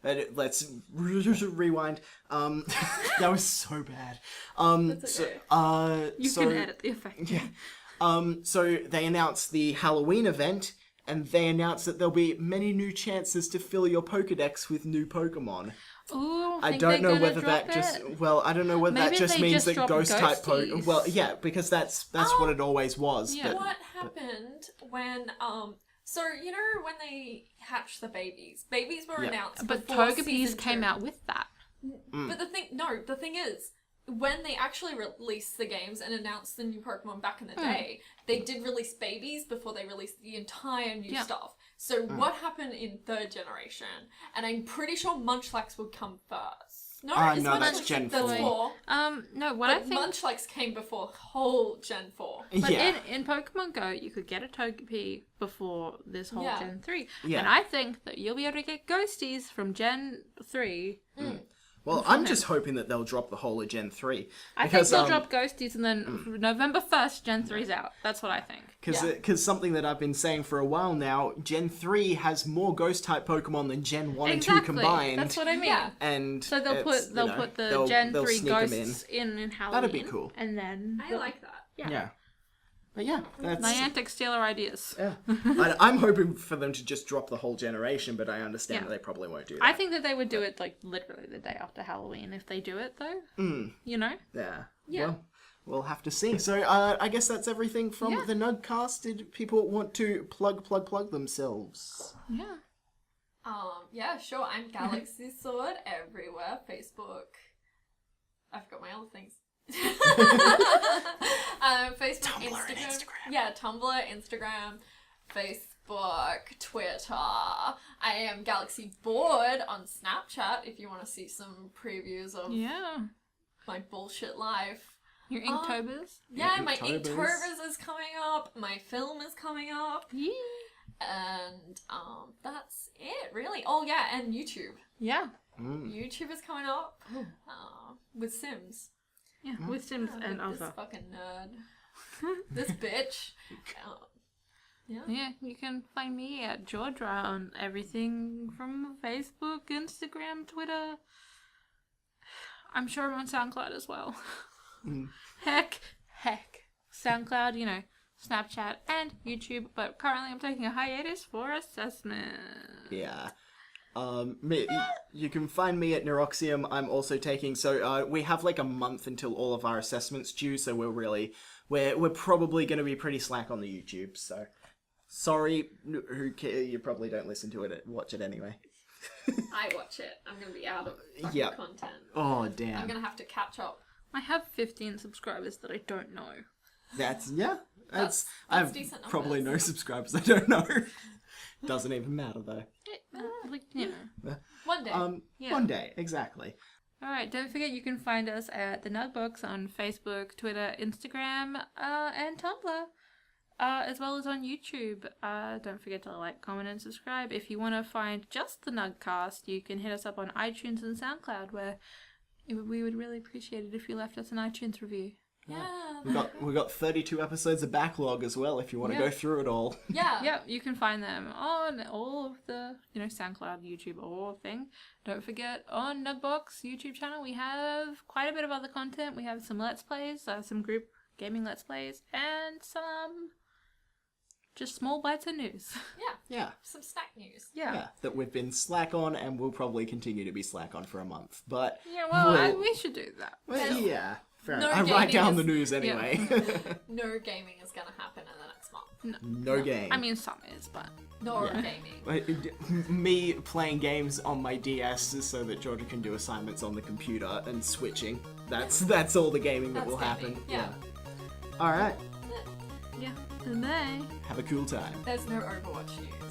let's rewind. That was so bad. That's okay. You can edit the effect. Yeah. So they announced the Halloween event, and they announced that there'll be many new chances to fill your Pokedex with new Pokemon. Ooh, I don't know whether that just I don't know whether Maybe that just they means just that drop ghost type ghosties. Well, yeah, because that's what it always was. Yeah. But What happened when so you know when they hatched the babies were announced But before Togepi's season came 2. out with that. But the thing is, when they actually released the games and announced the new Pokemon back in the day, they did release babies before they released the entire new stuff. So what happened in 3rd generation? And I'm pretty sure Munchlax would come first. No, it's no, that's Munchlax Gen that's 4. 4. No, what I But think. Munchlax came before whole Gen 4. But Yeah. in Pokemon Go, you could get a Togepi before this whole Yeah. Gen 3. Yeah. And I think that you'll be able to get Ghosties from Gen 3. Well, I'm just hoping that they'll drop the whole of Gen 3. I think they'll drop Ghosties and then November 1st, Gen 3's out. That's what I think. Because something that I've been saying for a while now, Gen 3 has more Ghost-type Pokemon than Gen 1 and 2 combined. That's what I mean. Yeah. And So they'll put the Gen 3 sneak 'em Ghosts in Halloween. That'd be cool. And then I like that. Yeah. But yeah, that's... Niantic steal our ideas. Yeah. I'm hoping for them to just drop the whole generation, but I understand that they probably won't do that. I think that they would do it like literally the day after Halloween if they do it though. You know? Yeah. Yeah. Well, we'll have to see. So I guess that's everything from the Nuggcast. Did people want to plug themselves? Yeah. Yeah, sure. I'm Galaxy Sword everywhere. Facebook. I've got my other things. Facebook, Tumblr and Instagram. Yeah, Tumblr, Instagram, Facebook, Twitter. I am Galaxy Board on Snapchat if you want to see some previews of my bullshit life. Your Inktober's? Yeah, my Inktober's. Inktober's is coming up. My film is coming up. Yeah. And that's it, really. Oh, yeah, and YouTube. Yeah. YouTube is coming up with Sims. Yeah, with Sims and This other. fucking nerd. This bitch. Yeah, you can find me at Georgia on everything from Facebook, Instagram, Twitter. I'm sure I'm on SoundCloud as well. Heck. SoundCloud, you know, Snapchat and YouTube, but currently I'm taking a hiatus for assessment. Yeah. You can find me at Neuroxium. I'm also taking, we have like a month until all of our assessments due, so we're probably going to be pretty slack on the YouTube, so sorry, you probably don't listen to it, watch it anyway. I watch it. I'm gonna be out of fucking Yep. content. Oh, I'm damn. gonna have to catch up. I have 15 subscribers that I don't know. That's That's I have decent numbers. probably no subscribers I don't know. Doesn't even matter though. Like, you know. One day. Yeah. One day, exactly. Alright, don't forget you can find us at the Nugbox on Facebook, Twitter, Instagram, and Tumblr. As well as on YouTube. Don't forget to like, comment, and subscribe. If you want to find just the Nuggcast, you can hit us up on iTunes and SoundCloud, where we would really appreciate it if you left us an iTunes review. Yeah. We got 32 episodes of backlog as well. If you want to go through it all. Yeah. Yep, you can find them on all of the, SoundCloud, YouTube, all thing. Don't forget, on Nugbox YouTube channel, we have quite a bit of other content. We have some Let's Plays, some group gaming Let's Plays, and some just small bites of news. Yeah. Some snack news. Yeah, that we've been slack on and will probably continue to be slack on for a month. But Yeah, well, we should do that. well, yeah, fair No enough. I write gaming down is- the news anyway. No gaming is gonna happen in the next month. No game. I mean, some is, but... No Yeah. gaming. Me playing games on my DS so that Georgia can do assignments on the computer and switching. That's all the gaming that That's will happen. gaming, yeah. All right. Yeah. And then... Have a cool time. There's no Overwatch news.